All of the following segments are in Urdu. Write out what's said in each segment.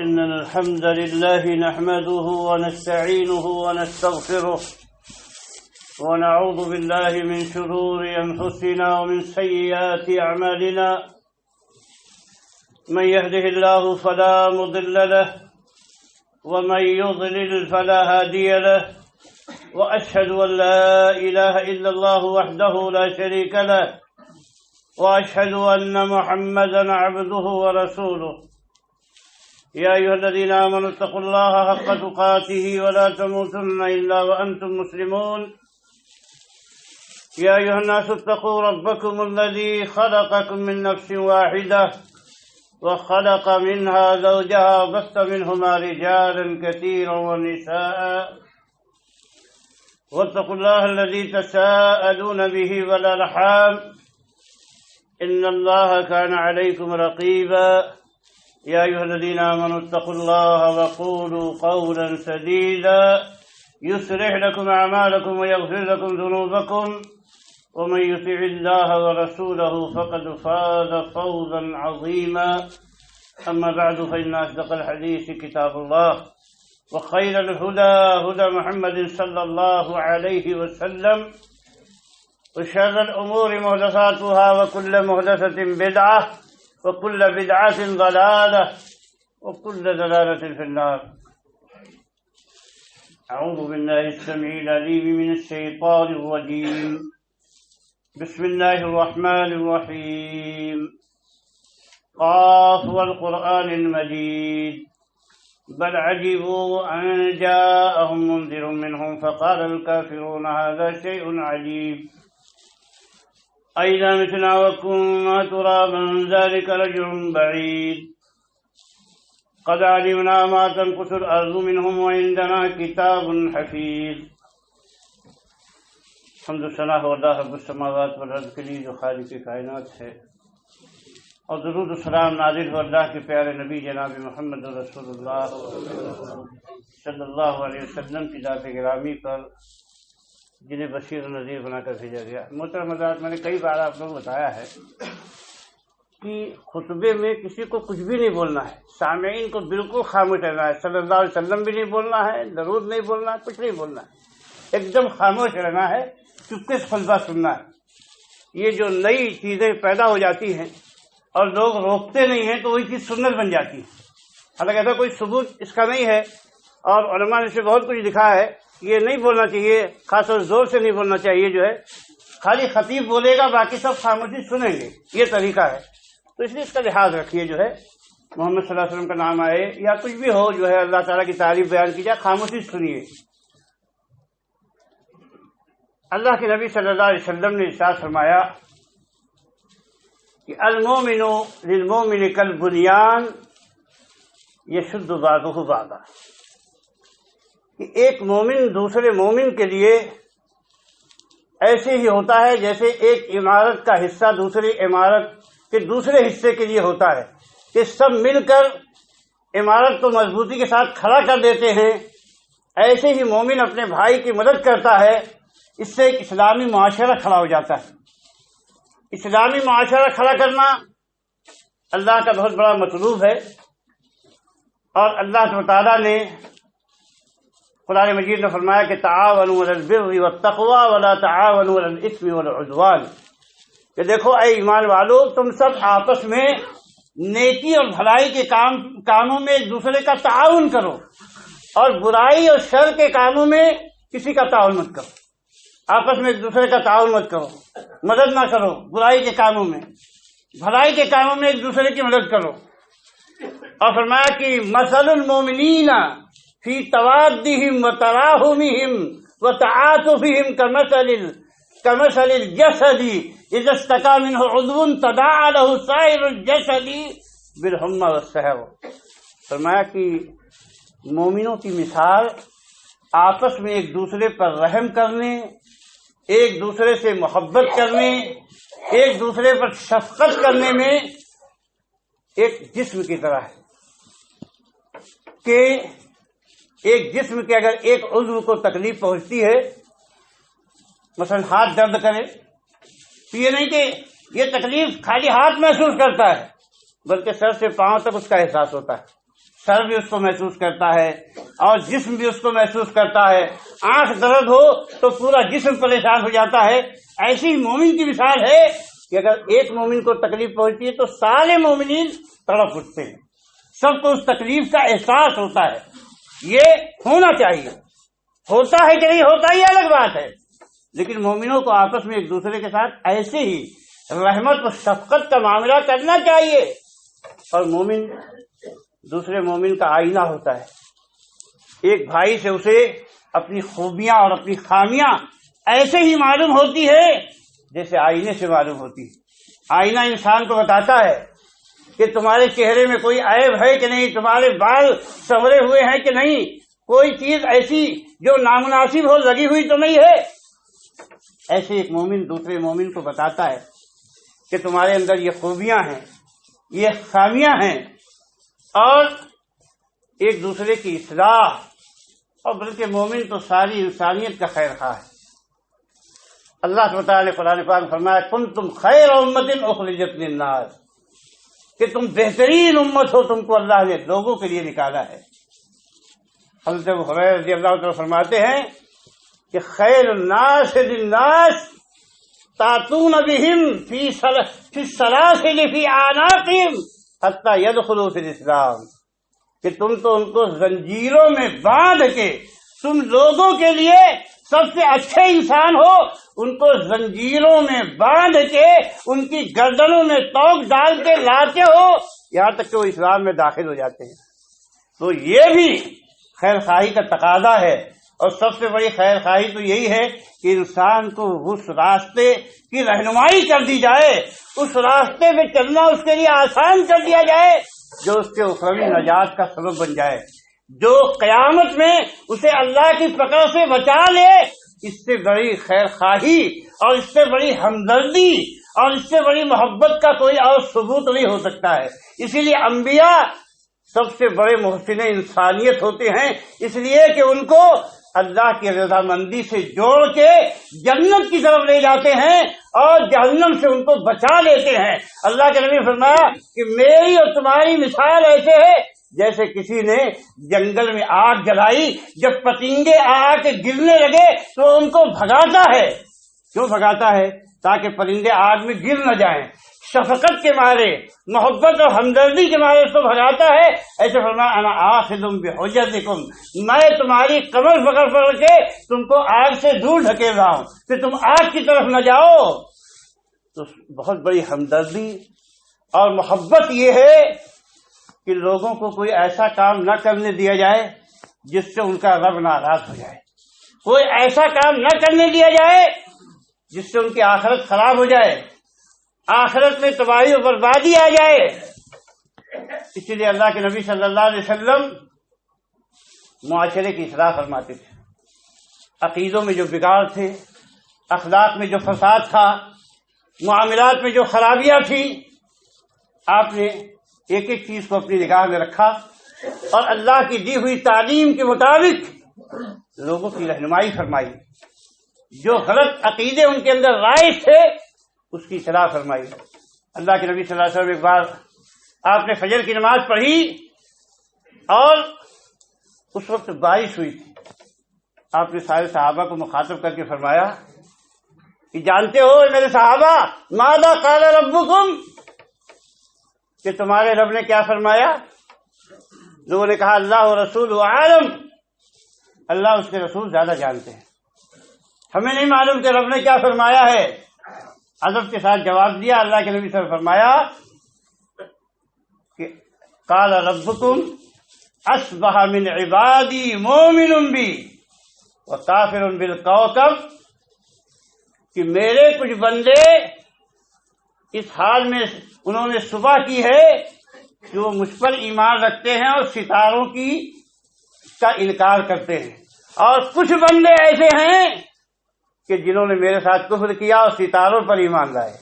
إن الحمد لله نحمده ونستعينه ونستغفره ونعوذ بالله من شرور أنفسنا ومن سيئات أعمالنا من يهده الله فلا مضل له ومن يضلل فلا هادي له وأشهد أن لا إله إلا الله وحده لا شريك له وأشهد أن محمدا عبده ورسوله يا أيها الذين آمنوا اتقوا الله حق تقاته ولا تموتن إلا وأنتم مسلمون يا أيها الناس اتقوا ربكم الذي خلقكم من نفس واحدة وخلق منها زوجها وبث منهما رجالا كثيرا ونساء واتقوا الله الذي تساءلون به والأرحام إن الله كان عليكم رقيبا يا أيها الذين آمنوا اتقوا الله وقولوا قولا سديدا يصلح لكم أعمالكم ويغفر لكم ذنوبكم ومن يطع الله ورسوله فقد فاز فوزا عظيما أما بعد فإن أصدق الحديث كتاب الله وخير الهدى هدى محمد صلى الله عليه وسلم وشر الأمور محدثاتها وكل محدثة بدعة وكل بدعة ضلالة وكل ضلالة في النار. أعوذ بالله السميع العليم من الشيطان الرجيم. بسم الله الرحمن الرحيم. قاف والقرآن المجيد بل عجبوا أن جاءهم منذر منهم فقال الكافرون هذا شيء عجيب أئذا متنا وكنا ترابا ذلك رجع بعيد قد علمنا ما تنقص الأرض منهم وعندنا كتاب حفيظ. حمد و ثنا ہو اللہ رب السماوات والارض کے لیے جو خالق کائنات ہے، اور درود و سلام نازل ہو اللہ کے پیارے نبی جناب محمد رسول اللہ صلی اللہ علیہ وسلم کی ذات گرامی پر جنہیں بشیر و نذیر بنا کر بھیجا گیا. محترم حضرات، میں نے کئی بار آپ لوگوں کو بتایا ہے کہ خطبے میں کسی کو کچھ بھی نہیں بولنا ہے، سامعین کو بالکل خاموش رہنا ہے. صلی اللہ علیہ وسلم بھی نہیں بولنا ہے، درود نہیں بولنا ہے، کچھ نہیں بولنا ہے، ایک دم خاموش رہنا ہے، چپکے سے خطبہ سننا ہے. یہ جو نئی چیزیں پیدا ہو جاتی ہیں اور لوگ روکتے نہیں ہیں تو وہی چیز سنت بن جاتی ہے. حالانکہ ایسا کوئی ثبوت اس کا نہیں ہے، اور علماء نے اس میں بہت کچھ لکھا ہے. یہ نہیں بولنا چاہیے، خاص طور زور سے نہیں بولنا چاہیے. جو ہے خالی خطیب بولے گا، باقی سب خاموشی سنیں گے، یہ طریقہ ہے. تو اس لیے اس کا لحاظ رکھیے. جو ہے محمد صلی اللہ علیہ وسلم کا نام آئے یا کچھ بھی ہو، جو ہے اللہ تعالیٰ کی تعریف بیان کی جائے، خاموشی سنیے. اللہ کے نبی صلی اللہ علیہ وسلم نے ارشاد فرمایا کہ المومن للمومن کالبنیان یشد بعضہ بعضا، کہ ایک مومن دوسرے مومن کے لیے ایسے ہی ہوتا ہے جیسے ایک عمارت کا حصہ دوسری عمارت کے دوسرے حصے کے لیے ہوتا ہے، کہ سب مل کر عمارت کو مضبوطی کے ساتھ کھڑا کر دیتے ہیں. ایسے ہی مومن اپنے بھائی کی مدد کرتا ہے، اس سے ایک اسلامی معاشرہ کھڑا ہو جاتا ہے. اسلامی معاشرہ کھڑا کرنا اللہ کا بہت بڑا مطلوب ہے، اور اللہ تعالیٰ نے قرآن مجید نے فرمایا کہ تعاونوا علی البر والتقوی ولا تعاونوا علی الاثم والعدوان، کہ دیکھو اے ایمان والو، تم سب آپس میں نیکی اور بھلائی کے کاموں میں ایک دوسرے کا تعاون کرو، اور برائی اور شر کے کاموں میں کسی کا تعاون مت کرو. آپس میں ایک دوسرے کا تعاون مت کرو، مدد نہ کرو برائی کے کاموں میں، بھلائی کے کاموں میں ایک دوسرے کی مدد کرو. اور فرمایا کہ مثل المومنین فی توادہم وتراحمہم وتعاطفہم کمثل الجسد اذا اشتکا منہ عضو تداعی لہ سائر الجسد بالحمى والسہر. فرمایا کہ مومنوں کی مثال آپس میں ایک دوسرے پر رحم کرنے، ایک دوسرے سے محبت کرنے، ایک دوسرے پر شفقت کرنے میں ایک جسم کی طرح ہے. کہ ایک جسم کے اگر ایک عضو کو تکلیف پہنچتی ہے، مثلا ہاتھ درد کرے، تو یہ نہیں کہ یہ تکلیف خالی ہاتھ محسوس کرتا ہے، بلکہ سر سے پاؤں تک اس کا احساس ہوتا ہے. سر بھی اس کو محسوس کرتا ہے اور جسم بھی اس کو محسوس کرتا ہے، آنکھ درد ہو تو پورا جسم پریشان ہو جاتا ہے۔ ایسی مومن کی مثال ہے کہ اگر ایک مومن کو تکلیف پہنچتی ہے تو سارے مومنین تڑپ اٹھتے ہیں، سب کو اس تکلیف کا احساس ہوتا ہے۔ یہ ہونا چاہیے، ہوتا ہے کہ نہیں ہوتا یہ الگ بات ہے، لیکن مومنوں کو آپس میں ایک دوسرے کے ساتھ ایسے ہی رحمت و شفقت کا معاملہ کرنا چاہیے۔ اور مومن دوسرے مومن کا آئینہ ہوتا ہے، ایک بھائی سے اسے اپنی خوبیاں اور اپنی خامیاں ایسے ہی معلوم ہوتی ہے جیسے آئینے سے معلوم ہوتی ہے۔ آئینہ انسان کو بتاتا ہے کہ تمہارے چہرے میں کوئی عیب ہے کہ نہیں، تمہارے بال سنورے ہوئے ہیں کہ نہیں، کوئی چیز ایسی جو نامناسب ہو لگی ہوئی تو نہیں ہے۔ ایسے ایک مومن دوسرے مومن کو بتاتا ہے کہ تمہارے اندر یہ خوبیاں ہیں، یہ خامیاں ہیں، اور ایک دوسرے کی اصلاح، اور بلکہ مومن تو ساری انسانیت کا خیر خواہ ہے۔ اللہ تعالیٰ نے قرآن پاک میں فرمایا کنتم خیر امت اخرجت للناس، کہ تم بہترین امت ہو، تم کو اللہ نے لوگوں کے لیے نکالا ہے۔ حضرت ابو ہریرہ رضی اللہ عنہ فرماتے ہیں کہ خیر الناس للناس تاتون بہم فی السلاسل فی اعناقہم حتی یدخلوا فی الاسلام، کہ تم تو ان کو زنجیروں میں باندھ کے تم لوگوں کے لیے سب سے اچھے انسان ہو، ان کو زنجیروں میں باندھ کے ان کی گردنوں میں توق ڈال کے لاتے ہو یہاں تک کہ وہ اسلام میں داخل ہو جاتے ہیں۔ تو یہ بھی خیر خواہی کا تقاضا ہے، اور سب سے بڑی خیر خواہی تو یہی ہے کہ انسان کو اس راستے کی رہنمائی کر دی جائے، اس راستے میں چلنا اس کے لیے آسان کر دیا جائے جو اس کے اخروی نجات کا سبب بن جائے، جو قیامت میں اسے اللہ کی پکڑ سے بچا لے۔ اس سے بڑی خیر خواہی اور اس سے بڑی ہمدردی اور اس سے بڑی محبت کا کوئی اور ثبوت نہیں ہو سکتا ہے۔ اسی لیے انبیاء سب سے بڑے محسن انسانیت ہوتے ہیں، اس لیے کہ ان کو اللہ کی رضامندی سے جوڑ کے جنت کی طرف لے جاتے ہیں اور جہنم سے ان کو بچا لیتے ہیں۔ اللہ کے نبی نے فرمایا کہ میری اور تمہاری مثال ایسے ہے جیسے کسی نے جنگل میں آگ جلائی، جب پتنگے آ کے گرنے لگے تو ان کو بھگاتا ہے۔ کیوں بھگاتا ہے؟ تاکہ پرندے آگ میں گر نہ جائیں۔ شفقت کے مارے، محبت اور ہمدردی کے مارے اس کو بھگاتا ہے۔ ایسے فرمایا انا آخذ بحجتکم، میں تمہاری کمر پکڑ کے تم کو آگ سے دور ڈھکیل رہا ہوں کہ تم آگ کی طرف نہ جاؤ۔ تو بہت بڑی ہمدردی اور محبت یہ ہے کہ لوگوں کو کوئی ایسا کام نہ کرنے دیا جائے جس سے ان کا رب ناراض ہو جائے، کوئی ایسا کام نہ کرنے دیا جائے جس سے ان کی آخرت خراب ہو جائے، آخرت میں تباہی و بربادی آ جائے۔ اسی لیے اللہ کے نبی صلی اللہ علیہ وسلم معاشرے کی اصلاح فرماتے تھے۔ عقیدوں میں جو بگاڑ تھے، اخلاق میں جو فساد تھا، معاملات میں جو خرابیاں تھیں، آپ نے ایک ایک چیز کو اپنی نگاہ میں رکھا اور اللہ کی دی ہوئی تعلیم کے مطابق لوگوں کی رہنمائی فرمائی، جو غلط عقیدے ان کے اندر رائج تھے اس کی اصلاح فرمائی۔ اللہ کے نبی صلی اللہ علیہ وسلم ایک بار آپ نے فجر کی نماز پڑھی اور اس وقت بارش ہوئی تھی۔ آپ نے سارے صحابہ کو مخاطب کر کے فرمایا کہ جانتے ہو میرے صحابہ ماذا قال ربکم، کہ تمہارے رب نے کیا فرمایا؟ لوگوں نے کہا اللہ و رسول عالم، اللہ اس کے رسول زیادہ جانتے ہیں، ہمیں نہیں معلوم کہ رب نے کیا فرمایا ہے۔ ادب کے ساتھ جواب دیا اللہ کے نبی صلی اللہ علیہ وسلم، فرمایا کہ قال ربکم اصبح من عبادی مومن بی وکافر بالکوكب، کہ میرے کچھ بندے اس حال میں انہوں نے صبح کی ہے کہ وہ مجھ پر ایمان رکھتے ہیں اور ستاروں کا انکار کرتے ہیں، اور کچھ بندے ایسے ہیں کہ جنہوں نے میرے ساتھ کفر کیا اور ستاروں پر ایمان لائے۔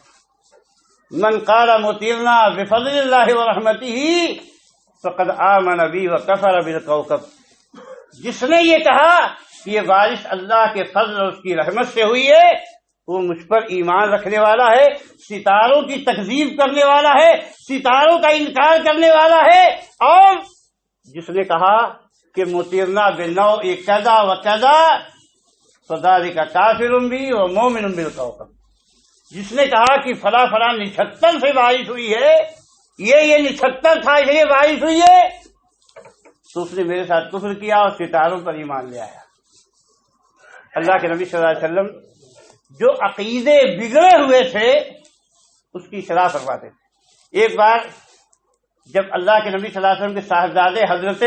من قال مطیرنا بفضل اللہ ورحمتہ فقد آمن بی وکفر بالکوكب، جس نے یہ کہا کہ یہ بارش اللہ کے فضل اور اس کی رحمت سے ہوئی ہے وہ مجھ پر ایمان رکھنے والا ہے، ستاروں کی تکذیب کرنے والا ہے، ستاروں کا انکار کرنے والا ہے، اور جس نے کہا کہ مطیرنا بالنو کذا و کذا فذالک کافر بھی و مومن بالکوكب، جس نے کہا کہ فلاں فلاں نچھتر سے بارش ہوئی ہے، یہ نچھتر تھا اس لیے بارش ہوئی ہے، تو اس نے میرے ساتھ کفر کیا اور ستاروں پر ایمان لے آیا۔ اللہ کے نبی صلی اللہ علیہ وسلم جو عقیدے بگڑے ہوئے تھے اس کی اصلاح فرماتے تھے۔ ایک بار جب اللہ کے نبی صلی اللہ علیہ وسلم کے صاحبزادے حضرت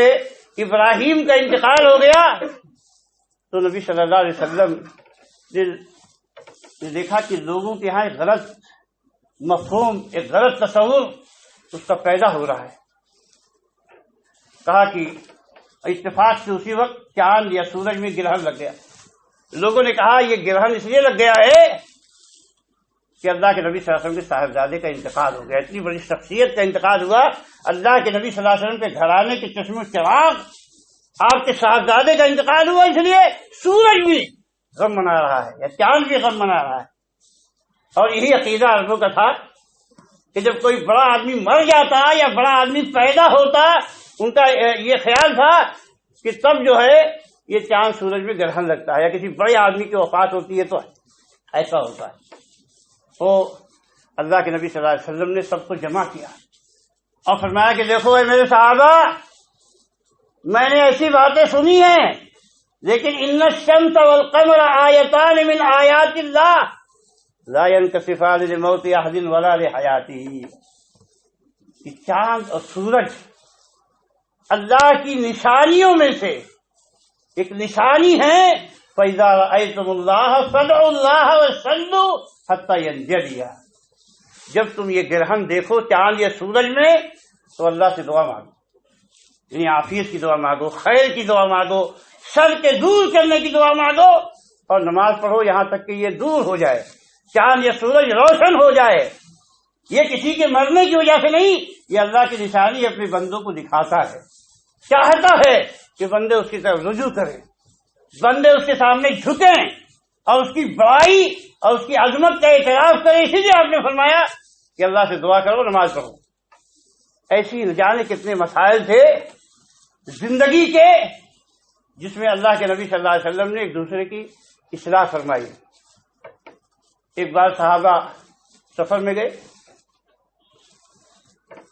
ابراہیم کا انتقال ہو گیا تو نبی صلی اللہ علیہ وسلم نے دیکھا کہ لوگوں کے یہاں ایک غلط مفہوم، ایک غلط تصور اس کا پیدا ہو رہا ہے۔ کہا کہ اتفاق سے اسی وقت چاند یا سورج میں گرہن لگ گیا۔ لوگوں نے کہا یہ گرہن اس لیے لگ گیا ہے کہ اللہ کے نبی صلی اللہ علیہ وسلم کے صاحبزادے کا انتقال ہو گیا، اتنی بڑی شخصیت کا انتقال ہوا، اللہ کے نبی صلی اللہ علیہ وسلم کے گھرانے کے چشم و چراغ آپ کے صاحبزادے کا انتقال ہوا، اس لیے سورج بھی غم منا رہا ہے یا چاند بھی غم منا رہا ہے۔ اور یہی عقیدہ عربوں کا تھا کہ جب کوئی بڑا آدمی مر جاتا یا بڑا آدمی پیدا ہوتا، ان کا یہ خیال تھا کہ تب جو ہے یہ چاند سورج میں گرہن لگتا ہے، یا کسی بڑے آدمی کی وفات ہوتی ہے تو ایسا ہوتا ہے۔ تو اللہ کے نبی صلی اللہ علیہ وسلم نے سب کو جمع کیا اور فرمایا کہ دیکھو اے میرے صحابہ، میں نے ایسی باتیں سنی ہیں، لیکن ان الشمس والقمر آیتان من آیات اللہ لا ينکسفان لموت احد ولا لحیاتہ، کہ چاند اور سورج اللہ کی نشانیوں میں سے ایک نشانی ہے۔ فَإِذَا رَأَيْتُمُ اللَّهَ فَادْعُوا اللَّهَ وَصَلُّوا حَتَّى يَنْجَلِيَ، جب تم یہ گرہن دیکھو چاند یا سورج میں تو اللہ سے دعا مانگو، یعنی عافیت کی دعا مانگو، خیر کی دعا مانگو، شر کے دور کرنے کی دعا مانگو، اور نماز پڑھو یہاں تک کہ یہ دور ہو جائے، چاند یا سورج روشن ہو جائے۔ یہ کسی کے مرنے کی وجہ سے نہیں، یہ اللہ کی نشانی اپنے بندوں کو دکھاتا ہے، چاہتا ہے کہ بندے اس کی طرف رجوع کریں، بندے اس کے سامنے جھکیں اور اس کی بڑائی اور اس کی عظمت کا اعتراف کریں۔ اسی لیے آپ نے فرمایا کہ اللہ سے دعا کرو، نماز پڑھو۔ ایسی نہ جانے کتنے مسائل تھے زندگی کے جس میں اللہ کے نبی صلی اللہ علیہ وسلم نے ایک دوسرے کی اصلاح فرمائی۔ ایک بار صحابہ سفر میں گئے،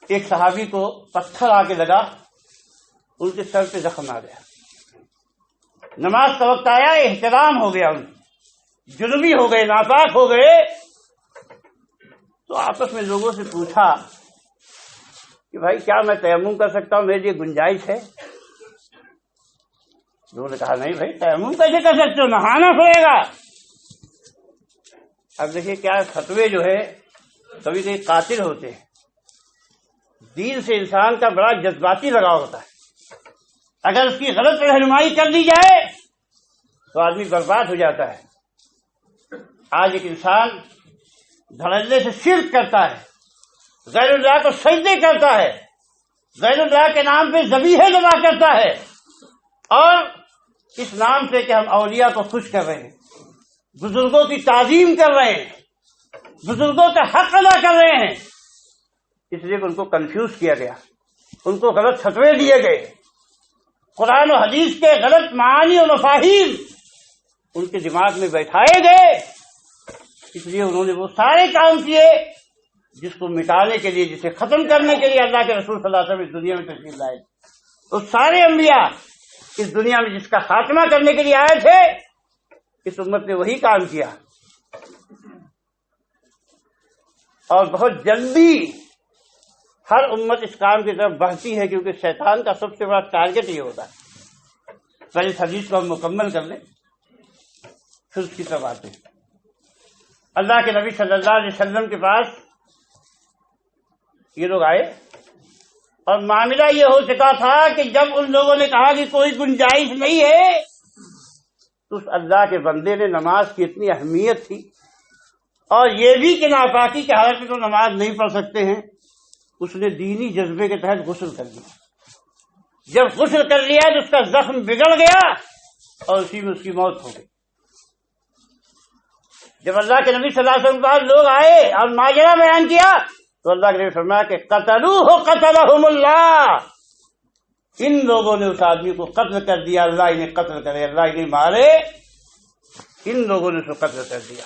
ایک صحابی کو پتھر آ کے لگا، ان کے سر پہ زخم آ گیا، نماز کا وقت آیا، احترام ہو گیا، ان جنوبی ہو گئے، ناپاک ہو گئے۔ تو آپس میں لوگوں سے پوچھا کہ بھائی کیا میں تیمم کر سکتا ہوں، میرے لیے گنجائش ہے؟ لوگوں نے کہا نہیں بھائی تیمم کیسے کر سکتے ہو، نہانا پڑے گا۔ اب دیکھیے کیا فتوے جو ہے کبھی کبھی قاتل ہوتے ہیں، دین سے انسان کا بڑا جذباتی لگاؤ ہوتا ہے، اگر اس کی غلط رہنمائی کر دی جائے تو آدمی برباد ہو جاتا ہے۔ آج ایک انسان دھڑلے سے شرک کرتا ہے، غیر اللہ کو سجدے کرتا ہے، غیر اللہ کے نام پہ ذبیحے ذبح کرتا ہے، اور اس نام سے کہ ہم اولیاء کو خوش کر رہے ہیں، بزرگوں کی تعظیم کر رہے ہیں، بزرگوں کا حق ادا کر رہے ہیں، اس لیے کہ ان کو کنفیوز کیا گیا، ان کو غلط فتوے دیے گئے، قرآن و حدیث کے غلط معانی و مفاہیم ان کے دماغ میں بیٹھائے گئے، اس لیے انہوں نے وہ سارے کام کیے جس کو مٹانے کے لیے، جسے ختم کرنے کے لیے اللہ کے رسول صلی اللہ علیہ وسلم اس دنیا میں تشریف لائے۔ وہ سارے انبیاء اس دنیا میں جس کا خاتمہ کرنے کے لیے آئے تھے، اس امت نے وہی کام کیا، اور بہت جلدی ہر امت اس کام کی طرف بڑھتی ہے، کیونکہ شیطان کا سب سے بڑا ٹارگٹ یہ ہوتا ہے۔ پہلے اس حدیث کو ہم مکمل کر لیں پھر اس کی طرف آتے ہیں۔ اللہ کے نبی صلی اللہ علیہ وسلم کے پاس یہ لوگ آئے، اور معاملہ یہ ہو چکا تھا کہ جب ان لوگوں نے کہا کہ کوئی گنجائش نہیں ہے، تو اس اللہ کے بندے نے نماز کی اتنی اہمیت تھی، اور یہ بھی کہ ناپاکی کی حالت میں تو نماز نہیں پڑھ سکتے ہیں، اس نے دینی جذبے کے تحت غسل کر لیا۔ جب غسل کر لیا تو اس کا زخم بگڑ گیا اور اسی میں اس کی موت ہو گئی۔ جب اللہ کے نبی صلی اللہ علیہ وسلم کے پاس لوگ آئے اور ماجرا بیان کیا تو اللہ کے نبی فرمایا کہ قتلوہ قتلہم اللہ، ان لوگوں نے اس آدمی کو قتل کر دیا، اللہ انہیں قتل کرے، اللہ انہیں مارے، ان لوگوں نے اس کو قتل کر دیا۔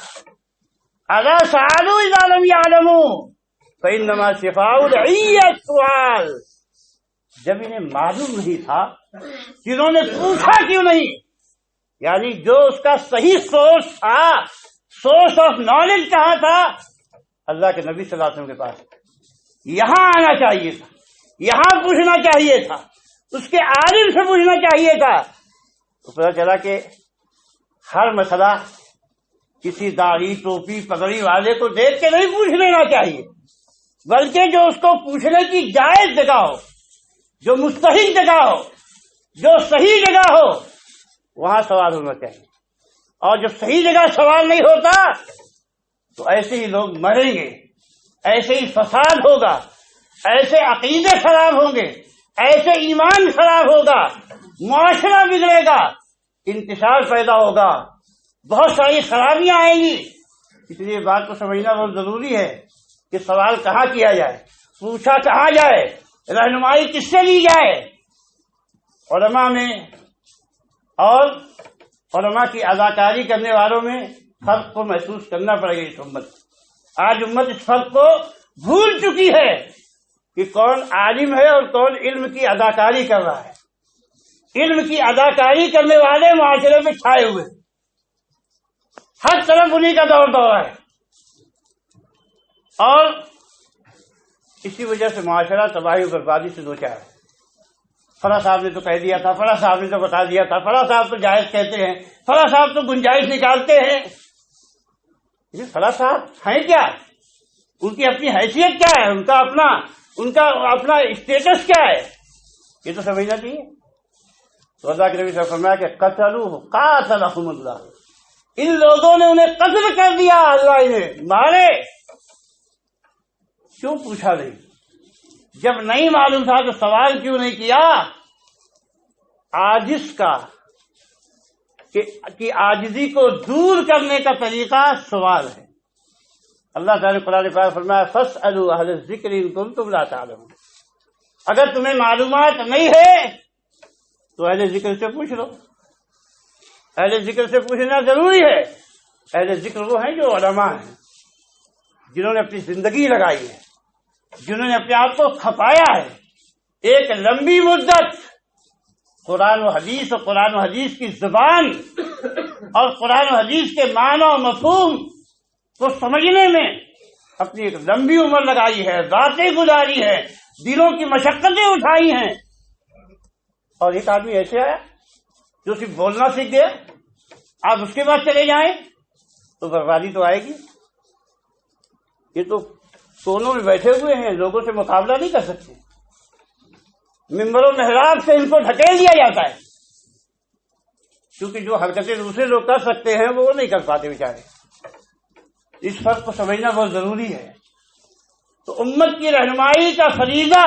اذا سألوا اذا لم يعلموا فإنما شفاء العي السؤال، جب انہیں معلوم نہیں تھا، جنہوں نے پوچھا کیوں نہیں، یعنی جو اس کا صحیح سورس تھا، سورس آف نالج کہاں تھا؟ اللہ کے نبی صلی اللہ علیہ وسلم کے پاس، یہاں آنا چاہیے تھا، یہاں پوچھنا چاہیے تھا، اس کے عالم سے پوچھنا چاہیے تھا۔ تو پتہ چلا کہ ہر مسئلہ کسی داڑھی ٹوپی پگڑی والے کو دیکھ کے نہیں پوچھ لینا چاہیے، بلکہ جو اس کو پوچھنے کی جائز جگہ ہو، جو مستحق جگہ ہو، جو صحیح جگہ ہو، وہاں سوال ہونا چاہیے۔ اور جب صحیح جگہ سوال نہیں ہوتا تو ایسے ہی لوگ مریں گے، ایسے ہی فساد ہوگا، ایسے عقیدے خراب ہوں گے، ایسے ایمان خراب ہوگا، معاشرہ بگڑے گا، انتشار پیدا ہوگا، بہت ساری خرابیاں آئیں گی۔ اس لیے بات کو سمجھنا بہت ضروری ہے کہ سوال کہاں کیا جائے، پوچھا کہاں جائے، رہنمائی کس سے لی جائے۔ علماء میں اور علماء کی اداکاری کرنے والوں میں فرق کو محسوس کرنا پڑے گا۔ اس امت، آج امت اس فرق کو بھول چکی ہے کہ کون عالم ہے اور کون علم کی اداکاری کر رہا ہے۔ علم کی اداکاری کرنے والے معاشرے میں چھائے ہوئے، ہر طرف انہی کا دور دورہ ہے، اور اسی وجہ سے معاشرہ تباہی و بربادی سے دوچار ہے۔ فلاں صاحب نے تو کہہ دیا تھا، فلاں صاحب نے تو بتا دیا تھا، فلاں صاحب تو جائز کہتے ہیں، فلاں صاحب تو گنجائش نکالتے ہیں۔ یہ فلاں صاحب ہیں کیا؟ ان کی اپنی حیثیت کیا ہے؟ ان کا اپنا اسٹیٹس کیا ہے؟ یہ تو سمجھنا چاہیے۔ تو اللہ کے نبی صلی اللہ علیہ وسلم نے فرمایا کہ قتلوہ قاتلہم اللہ، ان لوگوں نے انہیں قتل کر دیا، اللہ انہیں مارے۔ کیوں پوچھا نہیں؟ جب نہیں معلوم تھا تو سوال کیوں نہیں کیا؟ عاجز کا کہ عاجزی کو دور کرنے کا طریقہ سوال ہے۔ اللہ تعالیٰ نے قرآن پاک فرمایا فاسألوا اہل الذکر ان کنتم لا تعلمون، اگر تمہیں معلومات نہیں ہے تو اہل ذکر سے پوچھ لو۔ اہل ذکر سے پوچھنا ضروری ہے۔ اہل ذکر وہ ہیں جو علماء ہیں، جنہوں نے اپنی زندگی لگائی ہے، جنہوں نے اپنے آپ کو کھپایا ہے، ایک لمبی مدت قرآن و حدیث اور قرآن و حدیث کی زبان اور قرآن و حدیث کے معنی و مفہوم کو سمجھنے میں اپنی ایک لمبی عمر لگائی ہے، راتیں گزاری ہے، دلوں کی مشقتیں اٹھائی ہیں۔ اور ایک آدمی ایسے آیا جو صرف بولنا سیکھ گیا، آپ اس کے بعد چلے جائیں تو بربادی تو آئے گی۔ یہ تو کونوں میں بیٹھے ہوئے ہیں، لوگوں سے مقابلہ نہیں کر سکتے، ممبر و محراب سے ان کو ڈھکیل دیا جاتا ہے، کیونکہ جو حرکتیں دوسرے لوگ کر سکتے ہیں وہ نہیں کر پاتے بیچارے۔ اس فرق کو سمجھنا بہت ضروری ہے۔ تو امت کی رہنمائی کا فریضہ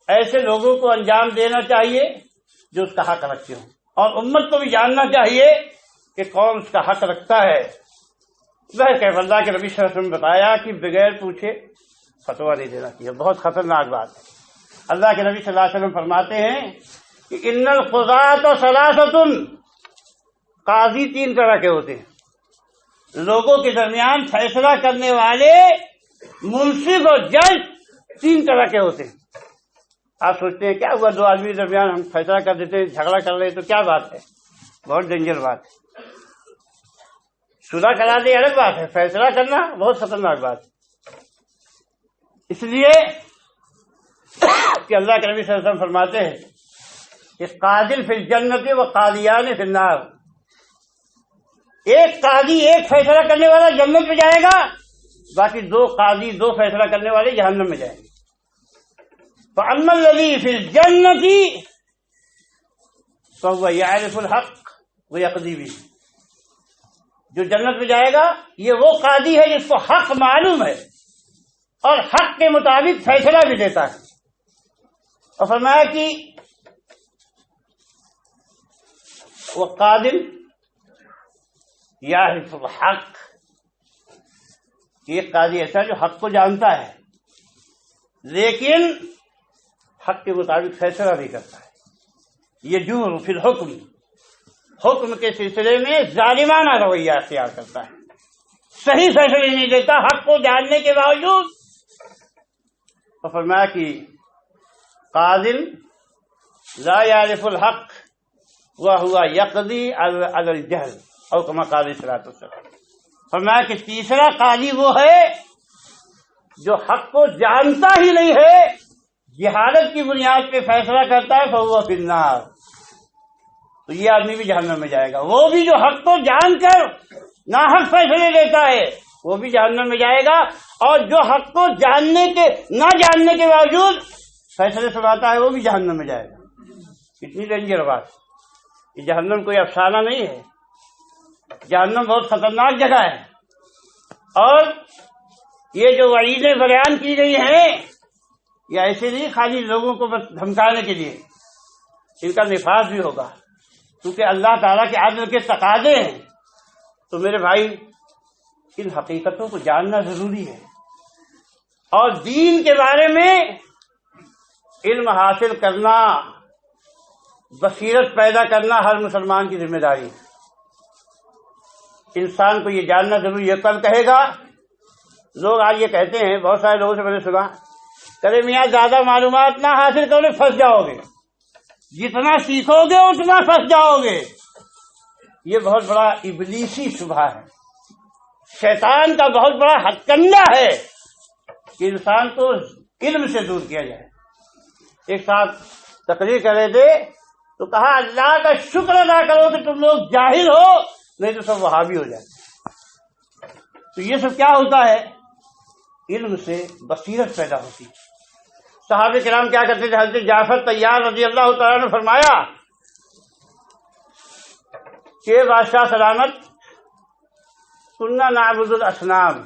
ایسے لوگوں کو انجام دینا چاہیے جو اس کا حق رکھتے ہوں، اور امت کو بھی جاننا چاہیے کہ کون اس کا حق رکھتا ہے۔ اللہ کے نبی صلی اللہ علیہ وسلم نے بتایا کہ بغیر پوچھے فتویٰ نہیں دینا چاہیے، بہت خطرناک بات ہے۔ اللہ کے نبی صلی اللہ علیہ وسلم فرماتے ہیں کہ ان القضاۃ ثلاثۃ، قاضی تین طرح کے ہوتے ہیں، لوگوں کے درمیان فیصلہ کرنے والے منصف اور جج تین طرح کے ہوتے ہیں۔ آپ سوچتے ہیں کیا ہوا، دو آدمی کے درمیان ہم فیصلہ کر دیتے ہیں، جھگڑا کر رہے تو کیا بات ہے؟ بہت ڈینجر بات ہے۔ صلح کرا دے الگ بات ہے، فیصلہ کرنا بہت خطرناک بات ہے۔ اس لیے کہ اللہ کے نبی صلی اللہ علیہ وسلم فرماتے ہیں کہ قاضی فی الجنت و قاضیان فی النار، ایک قاضی ایک فیصلہ کرنے والا جنت میں جائے گا، باقی دو قاضی دو فیصلہ کرنے والے جہنم میں جائیں گے۔ فأما الذی فی الجنت فهو یعرف الحق ویقضی بہ، جو جنت میں جائے گا یہ وہ قاضی ہے جس کو حق معلوم ہے اور حق کے مطابق فیصلہ بھی دیتا ہے۔ اور فرمایا کہ وہ قادم یعرف الحق، یہ قاضی ایسا جو حق کو جانتا ہے لیکن حق کے مطابق فیصلہ نہیں کرتا ہے، یہ جور فی الحکم، حکم کے سلسلے میں ظالمانہ رویہ اختیار کرتا ہے، صحیح فیصلے نہیں دیتا حق کو جاننے کے باوجود۔ تو فرمایا کہ قاضٍ لا يعرف الحق وهو يقضي على الجهل، اور کما قاضی صلی اللہ علیہ وسلم۔ فرمایا کہ تیسرا قاضی وہ ہے جو حق کو جانتا ہی نہیں ہے، جہالت کی بنیاد پہ فیصلہ کرتا ہے، فهو في النار، تو یہ آدمی بھی جہنم میں جائے گا۔ وہ بھی جو حق کو جان کر ناحق فیصلے دیتا ہے وہ بھی جہنم میں جائے گا، اور جو حق کو نہ جاننے کے باوجود فیصلے سناتا ہے وہ بھی جہنم میں جائے گا۔ کتنی ڈینجر بات! یہ جہنم کوئی افسانہ نہیں ہے، جہنم بہت خطرناک جگہ ہے، اور یہ جو وعیدیں بیان کی گئی ہیں یہ ایسے نہیں خالی لوگوں کو بس دھمکانے کے لیے، ان کا نفاذ بھی ہوگا، کیونکہ اللہ تعالیٰ کے عدل کے تقاضے ہیں۔ تو میرے بھائی، ان حقیقتوں کو جاننا ضروری ہے، اور دین کے بارے میں علم حاصل کرنا، بصیرت پیدا کرنا ہر مسلمان کی ذمہ داری ہے۔ انسان کو یہ جاننا ضروری ہے۔ کل کہے گا، لوگ آج یہ کہتے ہیں، بہت سارے لوگوں سے میں نے سنا، کرے میاں زیادہ معلومات نہ حاصل کرو پھنس جاؤ گے، جتنا سیکھو گے اتنا پھنس جاؤ گے۔ یہ بہت بڑا ابلیسی شبہ ہے، شیطان کا بہت بڑا ہتھ کنڈا ہے کہ انسان کو علم سے دور کیا جائے۔ ایک صاحب تقریر کر رہے تھے تو کہا اللہ کا شکر ادا کرو کہ تم لوگ جاہل ہو، نہیں تو سب وہابی ہو جائے۔ تو یہ سب کیا ہوتا ہے؟ علم سے بصیرت پیدا ہوتی ہے۔ صحابہ کرام کیا کرتے تھے؟ حضرت جعفر طیار رضی اللہ تعالیٰ نے فرمایا کہ بادشاہ سلامت، كنا نعبد الاصنام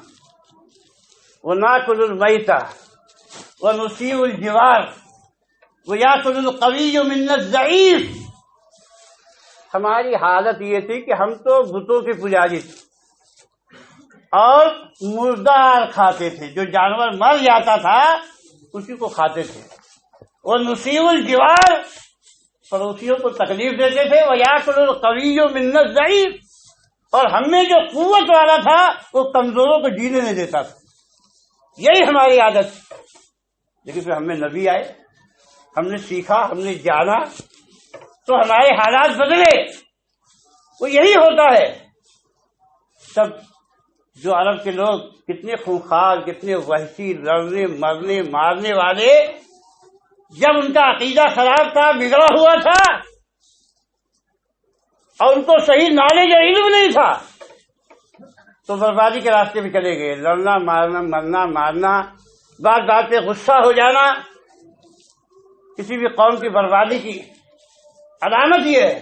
وناكل المیتہ ونسیء الجوار ویاکل القوی منا الضعیف۔ ہماری حالت یہ تھی کہ ہم تو بتوں کے پجاری تھے اور مردار کھاتے تھے، جو جانور مر جاتا تھا اسی کو کھاتے تھے، ونسیء الجوار، پڑوسیوں کو تکلیف دیتے تھے، ویاکل القوی منا الضعیف، اور ہم میں جو قوت والا تھا وہ کمزوروں کو جینے نہیں دیتا تھا۔ یہی ہماری عادت تھی۔ لیکن پھر ہم میں نبی آئے، ہم نے سیکھا، ہم نے جانا، تو ہمارے حالات بدلے۔ وہ یہی ہوتا ہے۔ سب جو عرب کے لوگ کتنے خونخوار، کتنے وحشی، لڑنے مرنے مارنے والے، جب ان کا عقیدہ خراب تھا، بگڑا ہوا تھا، اور ان کو صحیح نالج اور علم نہیں تھا، تو بربادی کے راستے میں چلے گئے۔ لڑنا مارنا، مرنا مارنا، بات بات پہ غصہ ہو جانا، کسی بھی قوم کی بربادی کی علامت یہ ہے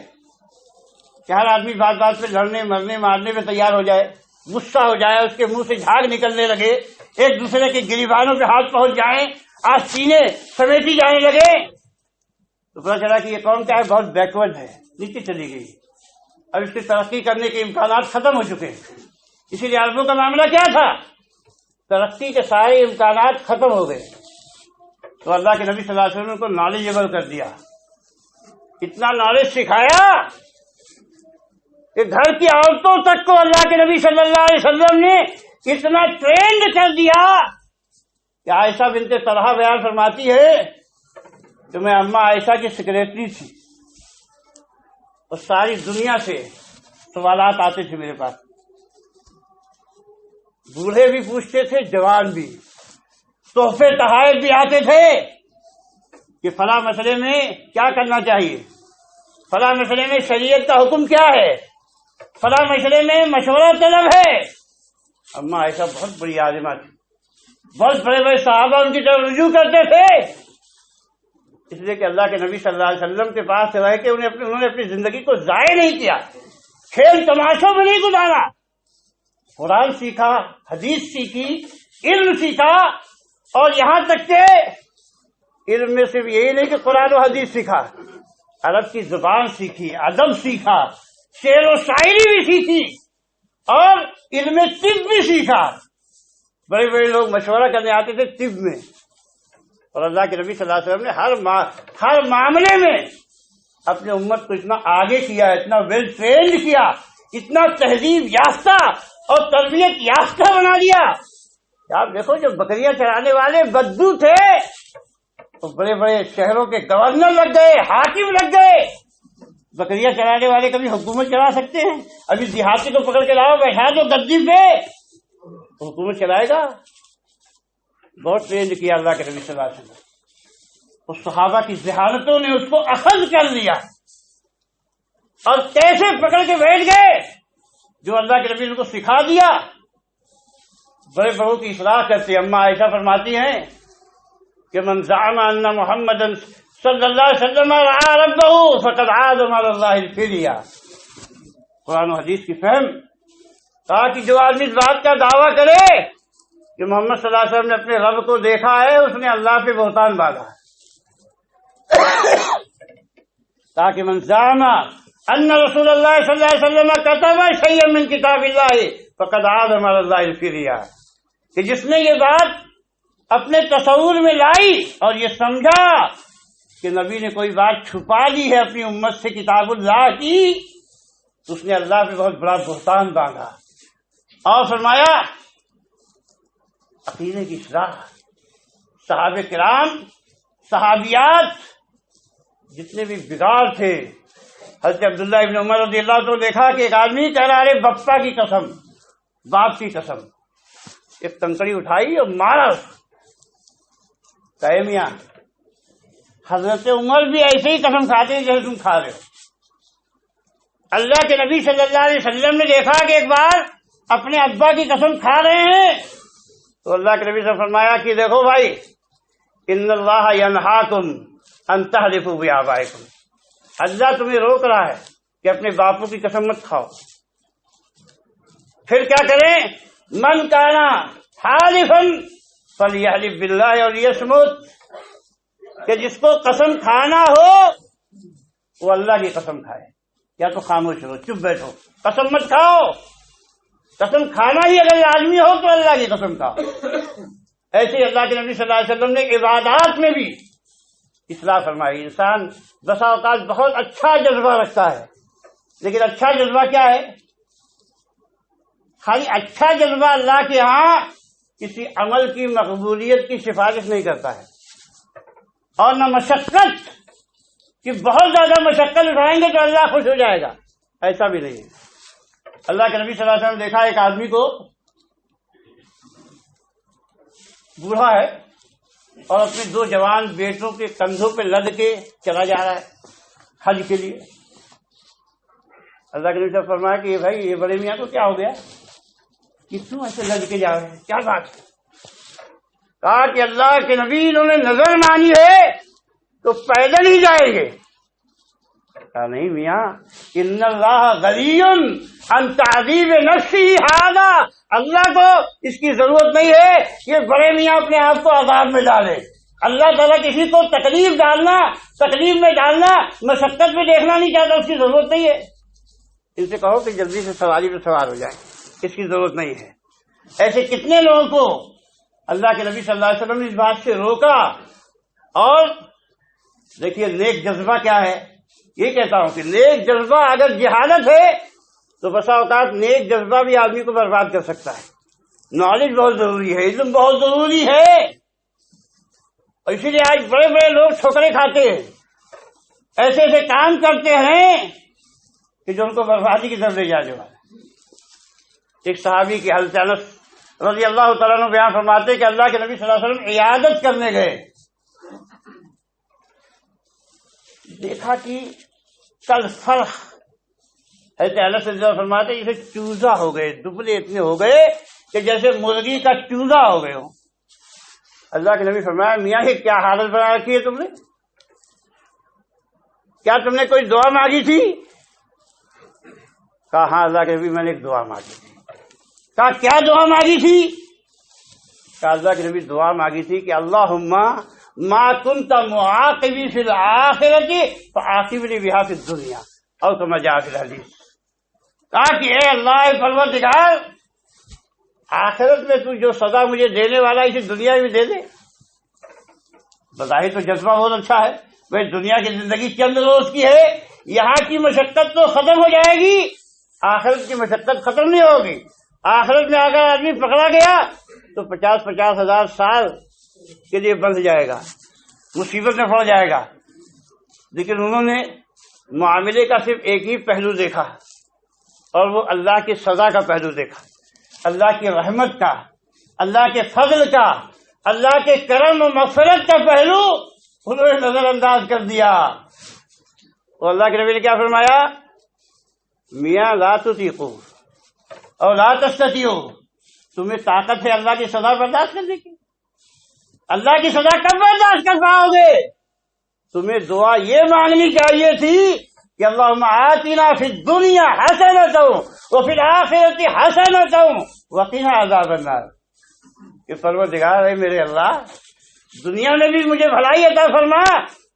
کہ ہر آدمی بات بات پہ لڑنے مرنے مارنے پہ تیار ہو جائے، غصہ ہو جائے، اس کے منہ سے جھاگ نکلنے لگے، ایک دوسرے کے گریبانوں پہ ہاتھ پہنچ جائیں، آج سینے سمیٹی جانے لگے، تو پتا چلا کہ یہ قوم کیا ہے؟ بہت بیکورڈ ہے، نیچے چلی گئی، اب اس کی ترقی کرنے کے امکانات ختم ہو چکے ہیں۔ اسی لیے عربوں کا معاملہ کیا تھا؟ ترقی کے سارے امکانات ختم ہو گئے، تو اللہ کے نبی صلی اللہ علیہ وسلم کو نالجبل کر دیا، اتنا نالج سکھایا کہ گھر کی عورتوں تک کو اللہ کے نبی صلی اللہ علیہ وسلم نے اتنا ٹرینڈ کر دیا کہ عائشہ بنت طلحہ بیان فرماتی ہے کہ میں اماں عائشہ کی سیکریٹری تھی، اور ساری دنیا سے سوالات آتے تھے میرے پاس، بوڑھے بھی پوچھتے تھے، جوان بھی، تحفے تحائف بھی آتے تھے کہ فلاں مسئلے میں کیا کرنا چاہیے، فلاں مسئلے میں شریعت کا حکم کیا ہے، فلاں مسئلے میں مشورہ طلب ہے۔ اماں عائشہ بہت بڑی عالمہ تھی، بہت بڑے بڑے صحابہ ان کی طرف رجوع کرتے تھے، اس لیے کہ اللہ کے نبی صلی اللہ علیہ وسلم کے پاس رہ کے انہوں نے اپنی زندگی کو ضائع نہیں کیا، کھیل تماشوں میں نہیں گزارا، قرآن سیکھا، حدیث سیکھی، علم سیکھا، اور یہاں تک کہ علم میں صرف یہی نہیں کہ قرآن و حدیث سیکھا، عرب کی زبان سیکھی، ادب سیکھا، شعر و شاعری بھی سیکھی، اور علم طب بھی سیکھا۔ بڑے بڑے لوگ مشورہ کرنے آتے تھے طب میں، اور اللہ کے نبی صلی اللہ علیہ وسلم نے ہر معاملے میں اپنے امت کو اتنا آگے کیا، اتنا ویل ٹرینڈ کیا، اتنا تہذیب یافتہ اور تربیت یافتہ بنا دیا۔ آپ دیکھو جو بکریاں چرانے والے بدو تھے تو بڑے بڑے شہروں کے گورنر لگ گئے، حاکم لگ گئے۔ بکریاں چرانے والے کبھی حکومت چلا سکتے ہیں؟ ابھی دیہاتی کو پکڑ کے لاؤ، بیٹھا دو گدی پہ، حکومت چلائے گا؟ بہت ٹرینڈ کیا اللہ کے نبی صلی اللہ علیہ وسلم۔ اس صحابہ کی ذہانتوں نے اس کو اخذ کر لیا اور کیسے پکڑ کے بیٹھ گئے جو اللہ کے نبی نے کو سکھا دیا۔ بڑے بڑوں کی اصلاح کرتے اما عائشہ فرماتی ہیں کہ من زعم ان محمد صلی اللہ علیہ وسلم رعا ربہ فقد عازم علی اللہ الفدیہ۔ قرآن و حدیث کی فہم، کہا کہ جو آدمی اس بات کا دعویٰ کرے کہ محمد صلی اللہ علیہ وسلم نے اپنے رب کو دیکھا ہے، اس نے اللہ پہ بہتان باندھا ہے۔ تاکہ من زعم ان رسول اللہ صلی اللہ علیہ وسلم کتب شیئا من کتاب اللہ فقد عازم علی اللہ الفدیہ، کہ جس نے یہ بات اپنے تصور میں لائی اور یہ سمجھا کہ نبی نے کوئی بات چھپا لی ہے اپنی امت سے کتاب اللہ کی، تو اس نے اللہ پہ بہت بڑا بہتان باندھا۔ اور فرمایا عقیدے کی اصلاح، صحابہ کرام، صحابیات جتنے بھی بگاڑ تھے، حضرت عبداللہ ابن عمر رضی اللہ عنہ دیکھا کہ ایک آدمی کہہ رہا ہے بپا کی قسم، باپ کی قسم، ایک کنکڑی اٹھائی اور مارا، کہے میاں حضرت عمر بھی ایسے ہی قسم کھاتے ہیں جیسے تم کھا رہے ہو۔ اللہ کے نبی صلی اللہ علیہ وسلم نے دیکھا کہ ایک بار اپنے ابا کی قسم کھا رہے ہیں، تو اللہ کے نبی سے فرمایا کہ دیکھو بھائی، ان اللہ ینہاکم ان تحلفوا بآبائکم، اللہ تمہیں روک رہا ہے کہ اپنے باپوں کی قسم مت کھاؤ۔ پھر کیا کریں؟ من کان حالفا فلیحلف باللہ اور یصمت، کہ جس کو قسم کھانا ہو وہ اللہ کی قسم کھائے، یا تو خاموش رہو، چپ بیٹھو، قسم مت کھاؤ۔ قسم کھانا ہی اگر لازمی ہو تو اللہ کی قسم کھاؤ۔ ایسے ہی اللہ کے نبی صلی اللہ علیہ وسلم نے عبادات میں بھی اصلاح فرمائی۔ انسان بسا اوقات بہت اچھا جذبہ رکھتا ہے، لیکن اچھا جذبہ کیا ہے؟ خالی اچھا جذبہ اللہ کے ہاں کسی عمل کی مقبولیت کی سفارش نہیں کرتا ہے، اور نہ مشقت کہ بہت زیادہ مشقت اٹھائیں گے تو اللہ خوش ہو جائے گا، ایسا بھی نہیں ہے۔ اللہ کے نبی صلی اللہ علیہ وسلم نے دیکھا ایک آدمی کو، بوڑھا ہے اور اپنے دو جوان بیٹوں کے کندھوں پہ لد کے چلا جا رہا ہے حج کے لیے۔ اللہ کے نبی صلی اللہ علیہ وسلم نے فرمایا کہ بھائی یہ بڑے میاں کو کیا ہو گیا کہ کیوں ایسے لد کے جا رہے ہیں، کیا بات ہے؟ کہا کہ اللہ کے نبی انہوں نے نظر مانی ہے تو پیدل ہی جائیں گے۔ کہا نہیں میاں، ان اللہ غنی عن تعذیب نفسہ ھذا، اللہ کو اس کی ضرورت نہیں ہے یہ بڑے میاں اپنے آپ کو عذاب میں ڈالے۔ اللہ تعالیٰ کسی کو تکلیف میں ڈالنا، مشقت میں دیکھنا نہیں چاہتا، اس کی ضرورت نہیں ہے۔ ان سے کہو کہ جلدی سے سواری پہ سوار ہو جائیں، اس کی ضرورت نہیں ہے۔ ایسے کتنے لوگوں کو اللہ کے نبی صلی اللہ علیہ وسلم نے اس بات سے روکا۔ اور دیکھیے نیک جذبہ کیا ہے، یہ کہتا ہوں کہ نیک جذبہ اگر جہالت ہے تو بسا اوقات نیک جذبہ بھی آدمی کو برباد کر سکتا ہے۔ نالج بہت ضروری ہے، علم بہت ضروری ہے، اور اسی لیے آج بڑے بڑے لوگ ٹھوکریں کھاتے ہیں، ایسے ایسے کام کرتے ہیں کہ جو ان کو بربادی کی طرف لے جانے والا۔ ایک صحابی کی حضرت انس رضی اللہ تعالیٰ عنہ بیان فرماتے کہ اللہ کے نبی صلی اللہ علیہ وسلم عیادت کرنے گئے، دیکھا کہ کل فرخ، حضرت انس رضی اللہ فرماتے جیسے چوزا ہو گئے، دبلے اتنے ہو گئے کہ جیسے مرغی کا چوزا ہو گئے ہوں۔ اللہ کے نبی فرمایا میاں یہ کیا حالت بنا رکھی ہے تم نے؟ کیا تم نے کوئی دعا مانگی تھی؟ کہا ہاں اللہ کے نبی میں نے ایک دعا مانگی تھی۔ کہا کیا دعا مانگی تھی؟ کہا اللہ کے نبی دعا مانگی تھی کہ اللہم ما کنت معاقبی فی الآخرۃ فعاقبنی بہا فی الدنیا او کما جاء فی الحدیث۔ کہا کہ اے اللہ پروردگار، آخرت میں تو جو سزا مجھے دینے والا اسے دنیا میں دے دے۔ بظاہر تو جذبہ بہت اچھا ہے، بھائی دنیا کی زندگی چند روز کی ہے، یہاں کی مشقت تو ختم ہو جائے گی، آخرت کی مشقت ختم نہیں ہوگی۔ آخرت میں اگر آدمی پکڑا گیا تو 50-50 ہزار سال کے لیے بندھ جائے گا، مصیبت میں پڑ جائے گا۔ لیکن انہوں نے معاملے کا صرف ایک ہی پہلو دیکھا، اور وہ اللہ کی سزا کا پہلو دیکھا، اللہ کی رحمت کا، اللہ کے فضل کا، اللہ کے کرم و مغفرت کا پہلو انہوں نے نظر انداز کر دیا۔ اور اللہ کے نبی نے کیا فرمایا؟ میاں لا تطیقوا اور لا تستطیعوا، تمہیں طاقت ہے اللہ کی سزا برداشت کرنے کی؟ اللہ کی سزا کب برداشت کر پاؤ گے؟ تمہیں دعا یہ مانگنی چاہیے تھی کہ اللہم آتنا فی الدنیا حسنۃ وفی الآخرۃ حسنۃ وقنا عذاب النار، کہ پروردگار ہے میرے اللہ، دنیا میں بھی مجھے بھلائی عطا فرما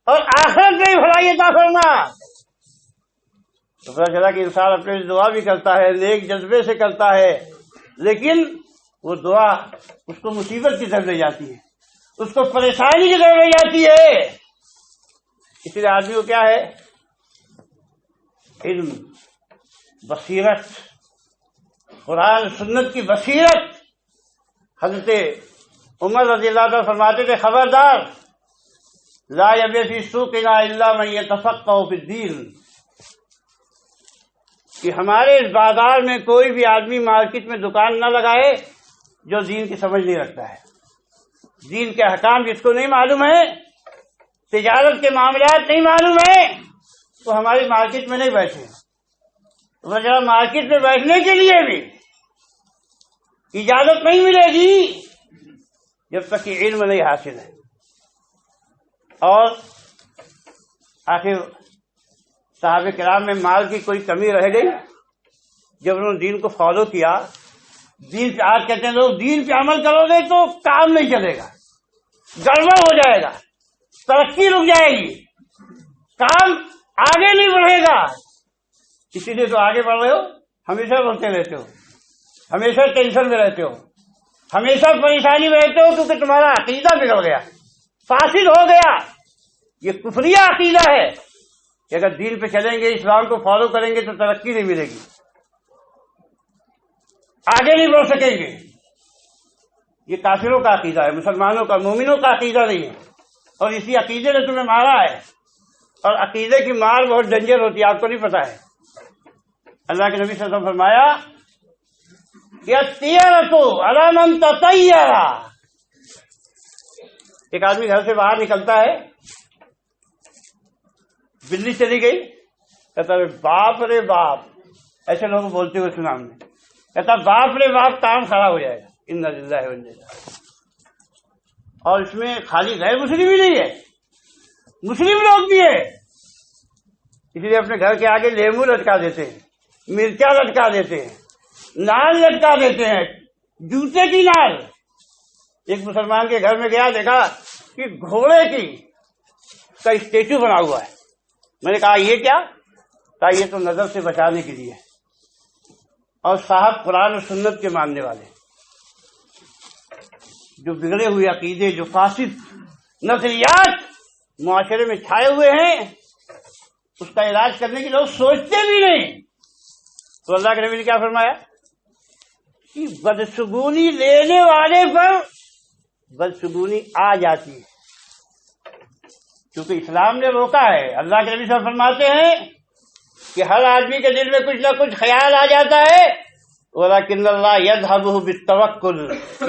اور آخرت میں بھی بھلائی عطا فرما۔ تو پتہ چلا کہ انسان اپنے دعا بھی کرتا ہے، نیک جذبے سے کرتا ہے، لیکن وہ دعا اس کو مصیبت کی طرف لے جاتی ہے، اس کو پریشانی کی طرف لے جاتی ہے۔ اس لیے آدمی کو کیا ہے؟ علم، بصیرت، قرآن سنت کی بصیرت۔ حضرت عمر رضی اللہ عنہ فرماتے تھے خبردار لا یبیع فی سوقنا الا من یتفقہ فی الدین، کہ ہمارے اس بازار میں کوئی بھی آدمی مارکیٹ میں دکان نہ لگائے جو دین کی سمجھ نہیں رکھتا ہے، دین کے احکام جس کو نہیں معلوم ہے، تجارت کے معاملات نہیں معلوم ہے، تو ہماری مارکیٹ میں نہیں بیٹھے۔ ذرا مارکیٹ میں بیٹھنے کے لیے بھی اجازت نہیں ملے گی جب تک کہ علم نہیں حاصل ہے۔ اور آخر صحابہ کرام میں مال کی کوئی کمی رہ گئی؟ جب انہوں نے دین کو فالو کیا، دین پہ، آج کہتے ہیں لوگ دین پہ عمل کرو گے تو کام نہیں چلے گا، گڑبڑ ہو جائے گا، ترقی رک جائے گی، کام آگے نہیں بڑھے گا۔ اسی لیے تو آگے بڑھ رہے ہو، ہمیشہ بولتے رہتے ہو، ہمیشہ ٹینشن میں رہتے ہو، ہمیشہ پریشانی میں رہتے ہو، کیونکہ تمہارا عقیدہ بگڑ گیا، فاسد ہو گیا۔ یہ کفریہ عقیدہ ہے کہ اگر دین پہ چلیں گے، اسلام کو فالو کریں گے تو ترقی نہیں ملے گی، آگے نہیں بڑھ سکیں گے۔ یہ کافروں کا عقیدہ ہے، مسلمانوں کا، مومنوں کا عقیدہ نہیں ہے، اور اسی عقیدے نے تمہیں مارا ہے۔ اور عقیدے کی مار بہت ڈینجر ہوتی ہے، آپ کو نہیں پتا ہے۔ اللہ کے نبی صلی اللہ علیہ وسلم فرمایا کہ الطیرۃ علی من تطیر، ایک آدمی گھر سے باہر نکلتا ہے، بلی چلی گئی، کہتا ہے باپ رے باپ، ایسے لوگ بولتے ہوئے سنا ہم نے، کہتا باپ رے باپ، کام خراب ہو جائے گا، انا للہ و انا الیہ راجعون۔ اور اس میں خالی غیر مسلم ہی نہیں ہے، مسلم لوگ بھی ہیں، اس لیے اپنے گھر کے آگے لیمو لٹکا دیتے ہیں، مرچا لٹکا دیتے ہیں، نال لٹکا دیتے ہیں، جوتے کی نال۔ ایک مسلمان کے گھر میں گیا، دیکھا کہ گھوڑے کی کا اسٹیچو بنا ہوا ہے۔ میں نے کہا یہ کیا؟ کہا یہ تو نظر سے بچانے کے لیے، اور صاحب قرآن و سنت کے ماننے والے، جو بگڑے ہوئے عقیدے، جو فاسد نظریات معاشرے میں چھائے ہوئے ہیں، اس کا علاج کرنے کے لوگ سوچتے بھی نہیں۔ تو اللہ کے نبی نے کیا فرمایا کہ بدشگونی لینے والے پر بدشگونی آ جاتی ہے، کیونکہ اسلام نے روکا ہے۔ اللہ کے نبی صلی اللہ علیہ وسلم فرماتے ہیں کہ ہر آدمی کے دل میں کچھ نہ کچھ خیال آ جاتا ہے، وَلَكِنَّ اللَّهَ يَذْهَبُهُ بِالتَّوَكُّلِ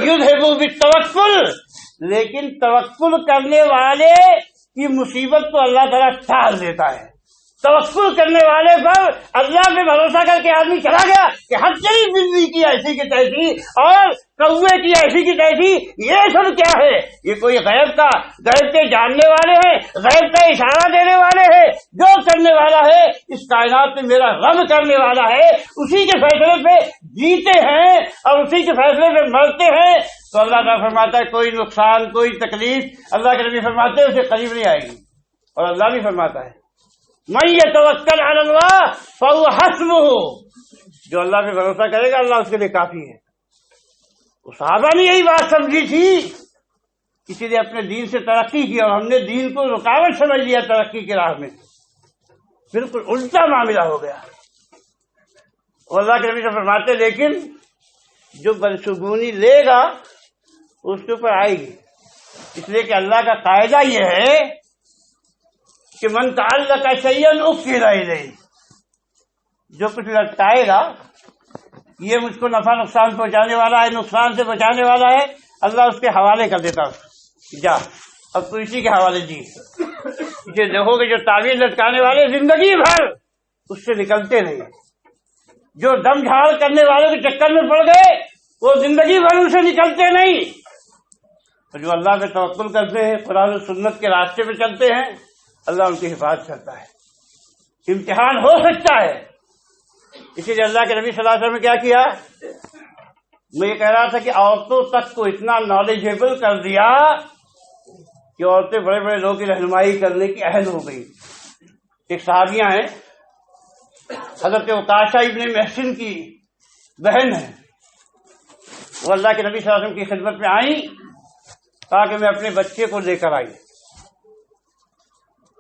يُذْهِبُهُ بِالتَّوَكُّلِ، لیکن توکل کرنے والے کی مصیبت کو اللہ تعالیٰ ٹال دیتا ہے۔ توکل کرنے والے پر اللہ پہ بھروسہ کر کے آدمی چلا گیا کہ ہر چیز بجلی کی ایسی کی تیسی اور کوے کی ایسی کی تیسی، یہ سب کیا ہے؟ یہ کوئی غیب کے جاننے والے ہیں، غیب کا اشارہ دینے والے ہیں، جو کرنے والا ہے اس کائنات میں میرا رب کرنے والا ہے، اسی کے فیصلے پہ جیتے ہیں اور اسی کے فیصلے پہ مرتے ہیں۔ تو اللہ تعالیٰ فرماتا ہے کوئی نقصان، کوئی تکلیف اللہ کے نبی فرماتے ہیں اسے قریب نہیں آئے گی۔ اور اللہ بھی فرماتا ہے من یتوکل علی اللہ فہو حسبہ، جو اللہ پہ بھروسہ کرے گا اللہ اس کے لیے کافی ہے۔ صحابہ نے یہی بات سمجھی تھی کسی نے اپنے دین سے ترقی کی اور ہم نے دین کو رکاوٹ سمجھ لیا ترقی کی راہ میں، بالکل الٹا معاملہ ہو گیا۔ اور اللہ کے نبی سے فرماتے لیکن جو بدشگونی لے گا اس کے اوپر آئے گی، اس لیے کہ اللہ کا قاعدہ یہ ہے کہ من تعلق شیئا اکل الیہ، جو کچھ لٹکائے گا یہ مجھ کو نفع نقصان پہنچانے والا ہے، نقصان سے بچانے والا ہے، اللہ اس کے حوالے کر دیتا جا اب تو اسی کے حوالے جی۔ اسے دیکھو کہ جو تعویذ لٹکانے والے زندگی بھر اس سے نکلتے نہیں، جو دم جھاڑ کرنے والوں کے چکر میں پڑ گئے وہ زندگی بھر ان سے نکلتے نہیں، اور جو اللہ پہ توکل کرتے ہیں، قرآن و سنت کے راستے پہ چلتے ہیں، اللہ ان کی حفاظت کرتا ہے۔ امتحان ہو سکتا ہے، اسی لیے اللہ کے نبی صلی اللہ علیہ وسلم نے کیا کیا، میں یہ کہہ رہا تھا کہ عورتوں تک کو اتنا نالجیبل کر دیا کہ عورتیں بڑے بڑے لوگوں کی رہنمائی کرنے کی اہل ہو گئی۔ ایک صحابیاں ہیں، حضرت عکاشہ ابن محسن کی بہن ہے، وہ اللہ کے نبی صلی اللہ علیہ وسلم کی خدمت میں آئیں، کہا کہ میں اپنے بچے کو لے کر آئی۔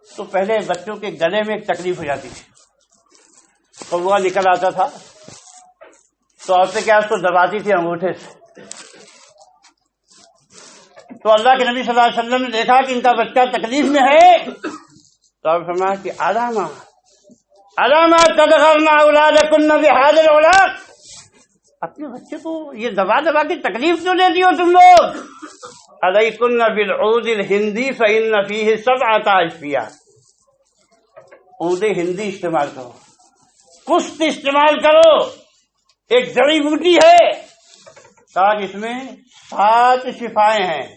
تو پہلے بچوں کے گلے میں ایک تکلیف ہو جاتی تھی، کوا نکل آتا تھا تو عورتیں کیا اس کو دباتی تھی انگوٹھے سے۔ تو اللہ کے نبی صلی اللہ علیہ وسلم نے دیکھا کہ ان کا بچہ تکلیف میں ہے تو آپ فرمایا کہ علامہ تدخرنا اولادکن بہذا الاولاد، اپنے بچے کو یہ دبا دبا کے تکلیف کیوں دیتی ہو تم لوگ؟ علیکن بالعود الہندی فإن فیہ 7 اشفیاء، عود ہندی استعمال کرو، کشت استعمال کرو، ایک جڑی بوٹی ہے، کہا کہ اس میں 7 شفائیں ہیں،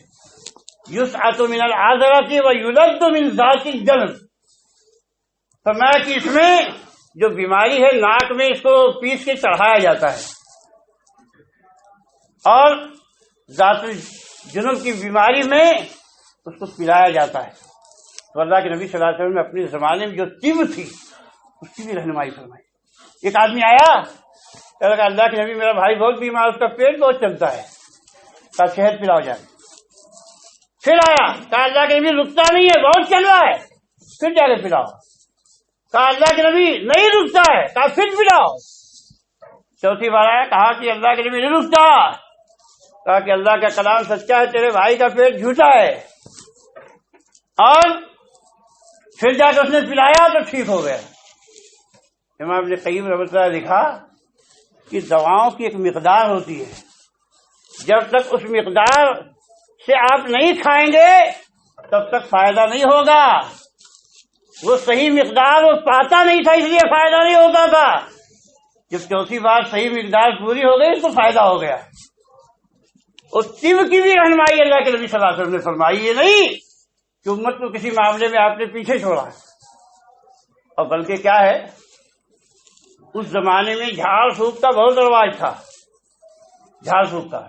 یسعت من العذرۃ ویلد من ذات الجلد، فرمایا کہ اس میں جو بیماری ہے ناک میں اس کو پیس کے چڑھایا جاتا ہے، اور ذات جنب کی بیماری میں اس کو پلایا جاتا ہے۔ تو اللہ کے نبی صلی اللہ علیہ وسلم نے اپنے زمانے میں جو طب تھی اس کی بھی رہنمائی فرمائی۔ ایک آدمی آیا، کہا اللہ کے نبی میرا بھائی بہت بیمار، اس کا پیٹ بہت چلتا ہے، کہا شہد پلاؤ جا کے۔ پھر آیا، کہا اللہ کے نبی رکتا نہیں ہے، بہت چل رہا ہے، پھر جا کے پلاؤ۔ کہا اللہ کے نبی نہیں رکتا ہے، کہا پھر پلاؤ۔ چوتھی بار آیا، کہا کہ اللہ کے نبی نہیں رکتا، کہا کہ اللہ کا کلام سچا ہے، تیرے بھائی کا پیٹ جھوٹا ہے، اور پھر جا کے اس نے پلایا تو ٹھیک ہو گیا۔ امام ابن قیم رحمۃ اللہ نے لکھا کہ دواؤں کی ایک مقدار ہوتی ہے، جب تک اس مقدار سے آپ نہیں کھائیں گے تب تک فائدہ نہیں ہوگا۔ وہ صحیح مقدار وہ پاتا نہیں تھا، اس لیے فائدہ نہیں ہوتا تھا، جب چوتھی بار صحیح مقدار پوری ہو گئی تو فائدہ ہو گیا۔ اور طب کی بھی رہنمائی اللہ کے نبی صلی اللہ علیہ وسلم نے فرمائی، یہ نہیں کہ امت کو کسی معاملے میں آپ نے پیچھے چھوڑا، اور بلکہ کیا ہے، اس زمانے میں جھاڑ پھونک کا بہت رواج تھا، جھاڑ پھونک کا،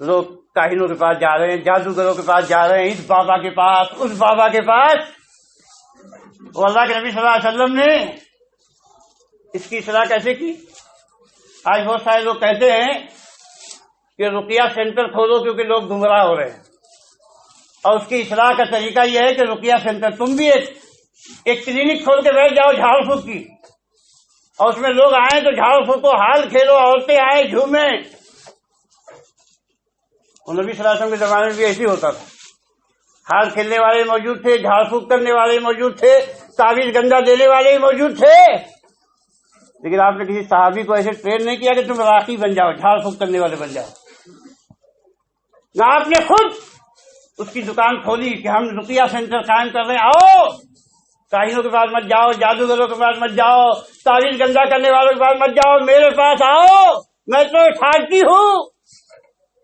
لوگ کاہنوں کے پاس جا رہے ہیں، جادوگروں کے پاس جا رہے ہیں، اس بابا کے پاس، اس بابا کے پاس۔ وہ اللہ کے نبی صلی اللہ علیہ وسلم نے اس کی اصلاح کیسے کی؟ آج بہت سارے لوگ کہتے ہیں کہ رقیہ سینٹر کھولو کیونکہ لوگ گمراہ ہو رہے ہیں، اور اس کی اصلاح کا طریقہ یہ ہے کہ رقیہ سینٹر، تم بھی ایک کلینک کھول کے بیٹھ جاؤ جھاڑ پھونک کی، اور اس میں لوگ آئیں تو جھاڑ پھونکو، حال کھیلو، عورتیں آئیں جھومیں۔ اور نبی صلی اللہ علیہ وسلم کے زمانے میں بھی ایسے ہی ہوتا تھا، حال کھیلنے والے موجود تھے، جھاڑ پھونک کرنے والے موجود تھے، تعویذ گنجا دینے والے ہی موجود تھے، لیکن آپ نے کسی صحابی کو ایسے ٹرین نہیں کیا کہ تم راقی بن جاؤ، جھاڑ پھونک کرنے والے بن جاؤ، نہ آپ نے خود اس کی دکان کھولی کہ ہم رقیہ سینٹر قائم کر رہے ہیں، آؤ کاہنوں کے پاس مت جاؤ، جادوگروں کے پاس مت جاؤ، تعویذ گنجا کرنے والوں کے پاس مت جاؤ، میرے پاس آؤ، میں تو ٹھاکتی ہوں۔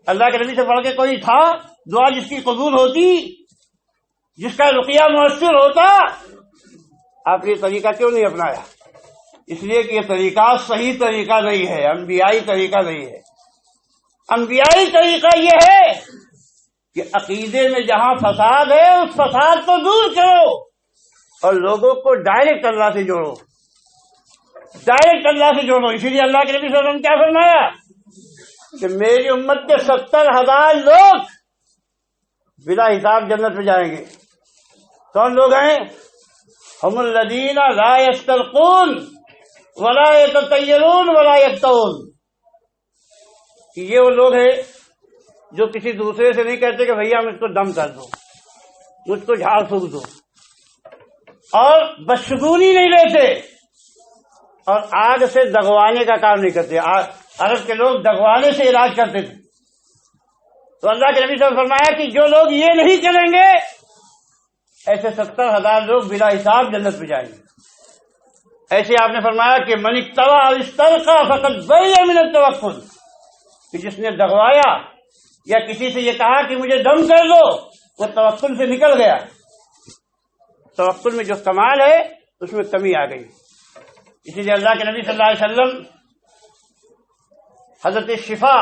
اللہ کے نبی سے پڑھ کے کوئی تھا دعا جس کی قبول ہوتی، جس کا رقیہ مؤثر ہوتا؟ آپ یہ طریقہ کیوں نہیں اپنایا؟ اس لیے کہ یہ طریقہ صحیح طریقہ نہیں ہے، انبیائی طریقہ نہیں ہے۔ انبیائی طریقہ یہ ہے کہ عقیدے میں جہاں فساد ہے اس فساد کو دور کرو اور لوگوں کو ڈائریکٹ اللہ سے جوڑو، ڈائریکٹ اللہ سے جوڑو۔ اسی لیے اللہ کے نبی صلی اللہ علیہ وسلم کیا فرمایا؟ کہ میری امت کے 70,000 لوگ بلا حساب جنت میں جائیں گے۔ کون لوگ ہیں؟ ہم الذین لا یسترقون ولا یتطیرون ولا یکتوون، یہ وہ لوگ ہیں جو کسی دوسرے سے نہیں کہتے کہ بھیا مجھ کو دم کر دو، مجھ کو جھاڑ پھونک دو، اور بدشگونی نہیں لیتے، اور آگ سے دغوانے کا کام نہیں کرتے۔ عرب کے لوگ دغوانے سے علاج کرتے تھے، تو اللہ کے نبی صلی اللہ علیہ وسلم نے فرمایا کہ جو لوگ یہ نہیں کریں گے ایسے 70,000 لوگ بلا حساب جنت میں جائیں گے۔ ایسے آپ نے فرمایا کہ من اکتوى او استرقى فقد بری من التوکل، کہ جس نے دغوایا یا کسی سے یہ کہا کہ مجھے دم کر دو، وہ توکل سے نکل گیا۔ توکل میں جو کمال ہے اس میں کمی آ گئی۔ اسی لیے اللہ کے نبی صلی اللہ علیہ وسلم حضرت شفا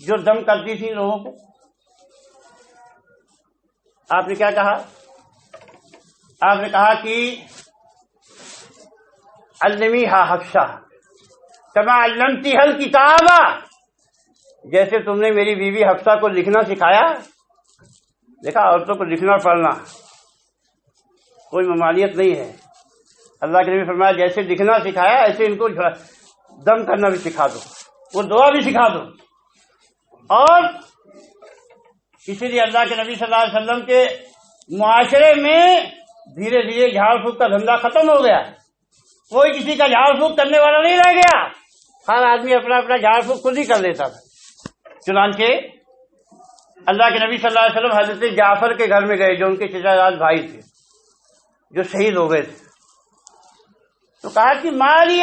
جو دم کرتی تھی لوگوں کو، آپ نے کیا کہا؟ آپ نے کہا کہ علمیھا حفصہ کما علمتیھا الکتابہ، جیسے تم نے میری بیوی حفصہ کو لکھنا سکھایا۔ دیکھا، عورتوں کو لکھنا پڑھنا کوئی ممانعت نہیں ہے۔ اللہ کے نبی فرمایا جیسے لکھنا سکھایا ایسے ان کو دم کرنا بھی سکھا دو، وہ دعا بھی سکھا دو۔ اور اسی لیے اللہ کے نبی صلی اللہ علیہ وسلم کے معاشرے میں دھیرے دھیرے جھاڑ پھونک کا دھندا ختم ہو گیا، کوئی کسی کا جھاڑ پھونک کرنے والا نہیں رہ گیا، ہر آدمی اپنا اپنا جھاڑ پھونک خود ہی کر لیتا تھا۔ چنانچہ اللہ کے نبی صلی اللہ علیہ وسلم حضرت جعفر کے گھر میں گئے جو ان کے چچا زاد بھائی تھے جو شہید ہو گئے تھے، تو کہا کہ مالی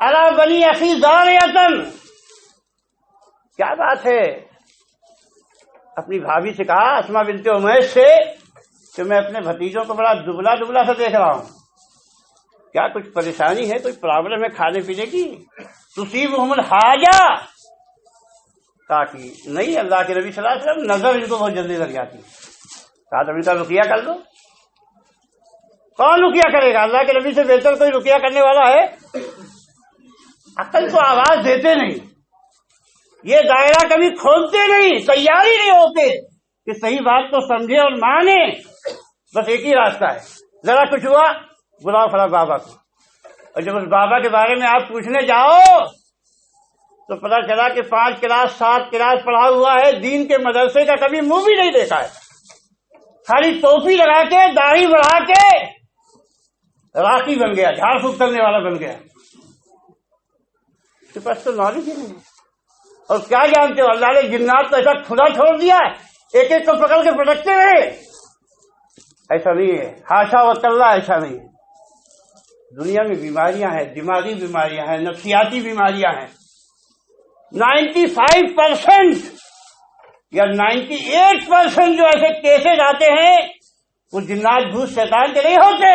علی بنی اخی ضاریۃ، کیا بات ہے؟ اپنی بھابھی سے کہا، اسماء بنت امیس سے، کہ میں اپنے بھتیجوں کو بڑا دبلا دبلا سا دیکھ رہا ہوں، کیا کچھ پریشانی ہے، کوئی پرابلم ہے کھانے پینے کی؟ تصیبہم الحاجہ، کہا کہ نہیں، اللہ کے نبی صلی اللہ علیہ وسلم نظر ان کو بہت جلدی لگ جاتی۔ کہا تو ان کا رقیہ کر دو۔ کون رقیہ کرے گا؟ اللہ کے نبی سے بہتر کوئی رقیہ کرنے والا ہے؟ عقل کو آواز دیتے نہیں، یہ دائرہ کبھی کھولتے نہیں، تیار ہی نہیں ہوتے کہ صحیح بات کو سمجھے اور مانے۔ بس ایک ہی راستہ ہے، ذرا کچھ ہوا بلاؤ فلاں بابا کو، اور جب اس بابا کے بارے میں آپ پوچھنے جاؤ تو پتہ چلا کہ 5 کلاس 7 کلاس پڑھا ہوا ہے، دین کے مدرسے کا کبھی منہ بھی نہیں دیکھا ہے، خالی ٹوپی لگا کے داڑھی بڑھا کے راکی بن گیا، جھاڑ پھونک کرنے والا بن گیا۔ اس کے پاس تو نالج ہی نہیں ہے۔ اور کیا جانتے ہو، اللہ نے جنات کو ایسا کھلا چھوڑ دیا ہے، ایک ایک کو پکڑ کے پٹکتے رہے۔ ایسا نہیں ہے، حاشا و کلا، ایسا نہیں ہے۔ دنیا میں بیماریاں ہیں، دماغی بیماریاں ہیں، نفسیاتی بیماریاں ہیں۔ 95% یا 98% جو ایسے کیسز آتے ہیں وہ جنات بھوت شیطان کے نہیں ہوتے،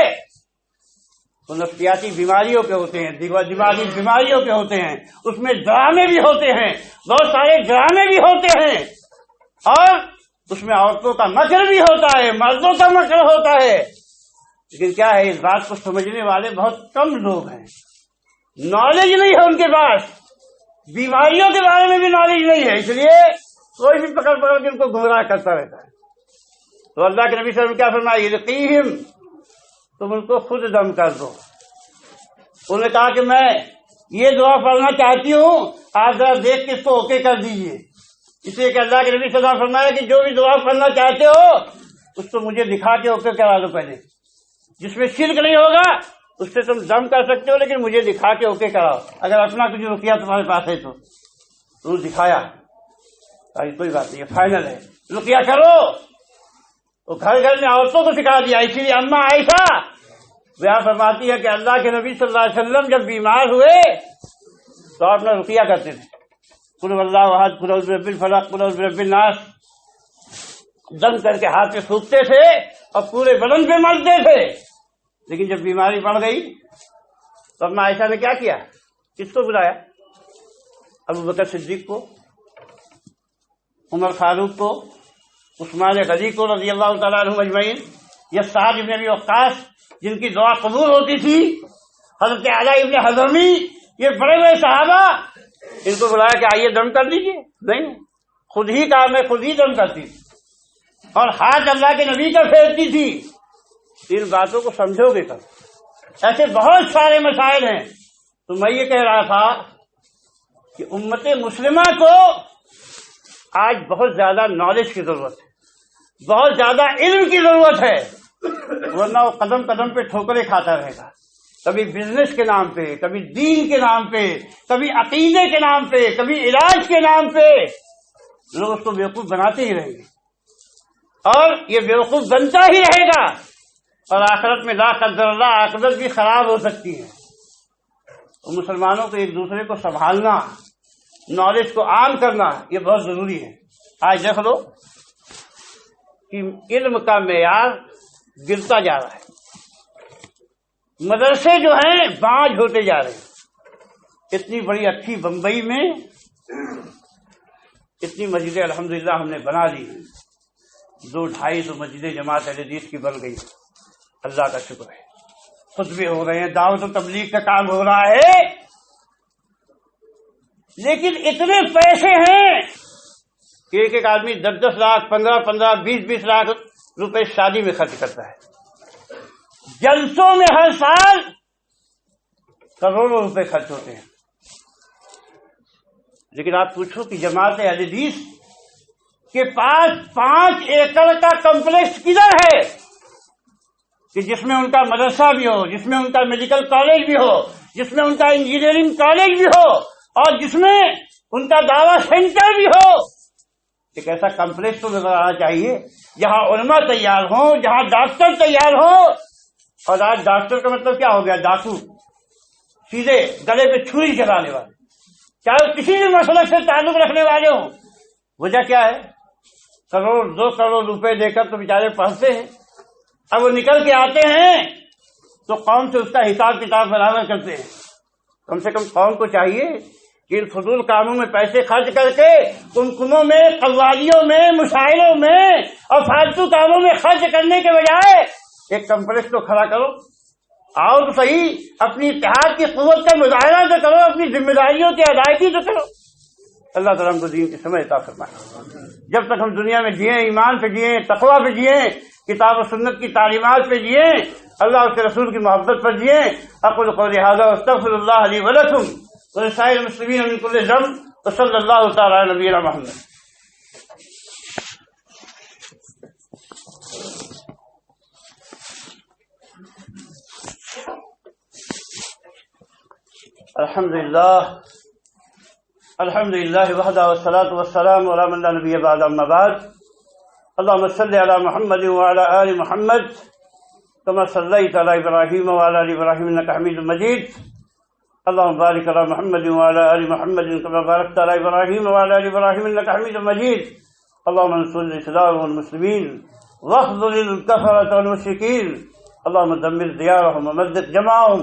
وہ نفسیاتی بیماریوں کے ہوتے ہیں، دماغی بیماریوں کے ہوتے ہیں۔ اس میں ڈرامے بھی ہوتے ہیں، بہت سارے ڈرامے بھی ہوتے ہیں، اور اس میں عورتوں کا مکر بھی ہوتا ہے، مردوں کا مکر ہوتا ہے۔ لیکن کیا ہے، اس بات کو سمجھنے والے بہت کم لوگ ہیں، نالج نہیں ہے ان کے پاس، بیماریوں کے بارے میں بھی نالج نہیں ہے، اس لیے کوئی بھی پکڑ کے ان کو گمراہ کرتا رہتا ہے۔ تو اللہ کے نبی صلی اللہ علیہ وسلم کیا فرمایا؟ یلقیہم، تم ان کو خود دم کر دو۔ انہوں نے کہا کہ میں یہ دعا پڑھنا چاہتی ہوں، آپ ذرا دیکھ کے اس کو اوکے کر دیجئے، اس لیے کہ اللہ کے نبی صلی اللہ علیہ وسلم فرمایا کہ جو بھی دعا پڑھنا چاہتے ہو اس کو مجھے دکھا کے اوکے کرا دو پہلے، جس میں شرک نہیں ہوگا اس سے تم دم کر سکتے ہو، لیکن مجھے دکھا کے اوکے کراؤ۔ اگر اپنا کچھ رقیہ تمہارے پاس ہے تو تم دکھایا، کوئی بات نہیں، فائنل ہے، رقیہ کرو۔ تو گھر گھر میں عورتوں کو سکھا دیا۔ اسی لیے اماں عائشہ بیان فرماتی ہے کہ اللہ کے نبی صلی اللہ علیہ وسلم جب بیمار ہوئے تو آپ نے رقیہ کرتے تھے، قل هو اللہ احد، قل اعوذ برب الفلق، قل اعوذ برب الناس، دم کر کے ہاتھ میں پھونکتے تھے اور پورے بدن پہ ملتے تھے۔ لیکن جب بیماری بڑھ گئی تو اماں عائشہ نے کیا کیا؟ کس کو بلایا؟ ابو بکر صدیق کو، عمر فاروق کو، عثمان غنی کو رضی اللہ تعالیٰ عنہم اجمعین، یا سعد ابن ابی وقاص جن کی دعا قبول ہوتی تھی، حضرت علی ابن حضرمی، یہ بڑے بڑے صحابہ ان کو بلایا کہ آئیے دم کر دیجیے؟ نہیں، خود ہی کہا میں خود ہی دم کرتی تھی اور ہاتھ اللہ کے نبی کا پھیرتی تھی. ان باتوں کو سمجھو گے کب؟ ایسے بہت سارے مسائل ہیں. تو میں یہ کہہ رہا تھا کہ امت مسلمہ کو آج بہت زیادہ نالج کی ضرورت ہے، بہت زیادہ علم کی ضرورت ہے، ورنہ وہ قدم قدم پہ ٹھوکریں کھاتا رہے گا. کبھی بزنس کے نام پہ، کبھی دین کے نام پہ، کبھی عقیدے کے نام پہ، کبھی علاج کے نام پہ لوگ اس کو بیوقوف بناتے ہی رہیں گے اور یہ بیوقوف بنتا ہی رہے گا، اور آخرت میں لا قدر اللہ عاقبت بھی خراب ہو سکتی ہے. تو مسلمانوں کو ایک دوسرے کو سنبھالنا، نالج کو عام کرنا یہ بہت ضروری ہے. آج دیکھ لو کہ علم کا معیار گرتا جا رہا ہے، مدرسے جو ہیں بانجھ ہوتے جا رہے ہیں. اتنی بڑی اچھی بمبئی میں اتنی مسجدیں الحمدللہ ہم نے بنا لی، 200-250 مسجدیں جماعت اہل حدیث کی بن گئی، اللہ کا شکر ہے. خطبے ہو رہے ہیں، دعوت و تبلیغ کا کام ہو رہا ہے، لیکن اتنے پیسے ہیں کہ ایک ایک آدمی 10-10 لاکھ 15-15 20-20 لاکھ روپے شادی میں خرچ کرتا ہے. جلسوں میں ہر سال کروڑوں روپے خرچ ہوتے ہیں. لیکن آپ پوچھو کہ جماعت اہل حدیث کے پاس 5 ایکڑ کا کمپلیکس کدھر ہے کہ جس میں ان کا مدرسہ بھی ہو، جس میں ان کا میڈیکل کالج بھی ہو، جس میں ان کا انجینئرنگ کالج بھی ہو، اور جس میں ان کا دعوی سینٹر بھی ہو. ایک ایسا کمپلیکس تو نظر آنا چاہیے جہاں علماء تیار ہوں، جہاں ڈاکٹر تیار ہوں. اور آج ڈاکٹر کا مطلب کیا ہو گیا؟ ڈاکو، سیدھے گلے پہ چھری چلانے والے، چاہے کسی بھی مسلک سے تعلق رکھنے والے ہوں. وجہ کیا ہے؟ کروڑ 2 کروڑ روپے دے کر تو بیچارے پڑھتے ہیں، اب وہ نکل کے آتے ہیں تو قوم سے اس کا حساب کتاب برابر کرتے ہیں. کم سے کم قوم کو چاہیے کہ ان فضول کاموں میں پیسے خرچ کر کے کمکموں میں، قوالیوں میں، مشاعروں میں اور فالتو کاموں میں خرچ کرنے کے بجائے ایک کمپلیکس تو کھڑا کرو. آؤ تو صحیح، اپنی اتحاد کی قوت کا مظاہرہ تو کرو، اپنی ذمہ داریوں کی ادائیگی تو کرو. اللہ تعالیٰ ہم کو دین کی سمجھ عطا فرمائے. جب تک ہم دنیا میں جئیں، ایمان پہ جئیں، تقویٰ پہ جئیں، کتاب و سنت کی تعلیمات پہ جئیں، اللہ اس کے رسول کی محبت پر جئیں. اقول قولی ھذا واستغفر اللہ لی ولکم ولسائر المسلمین من کل ذنب وصلی اللہ تعالی علی نبینا محمد. الحمد للہ وحدہ والصلاة والسلام علی من لا نبی بعد اما بعد. اللهم صل علی محمد وعلى آل محمد كما صليت على ابراہیم وعلى آل ابراہیم انك حمید مجید. اللهم بارك على محمد وعلى آل محمد كما باركت على ابراہیم وعلى آل ابراہیم انك حمید مجید. اللهم انصر الاسلام والمسلمین واخذل الكفرة والمشركين. اللهم دمر ديارهم ومزق جمعهم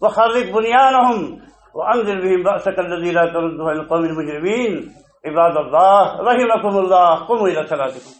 وخرب بنيانهم وانزل بهم بأسك الذي لا ترده عن القوم المجرمين. عباد الله رحمكم الله، قوموا إلى صلاتكم.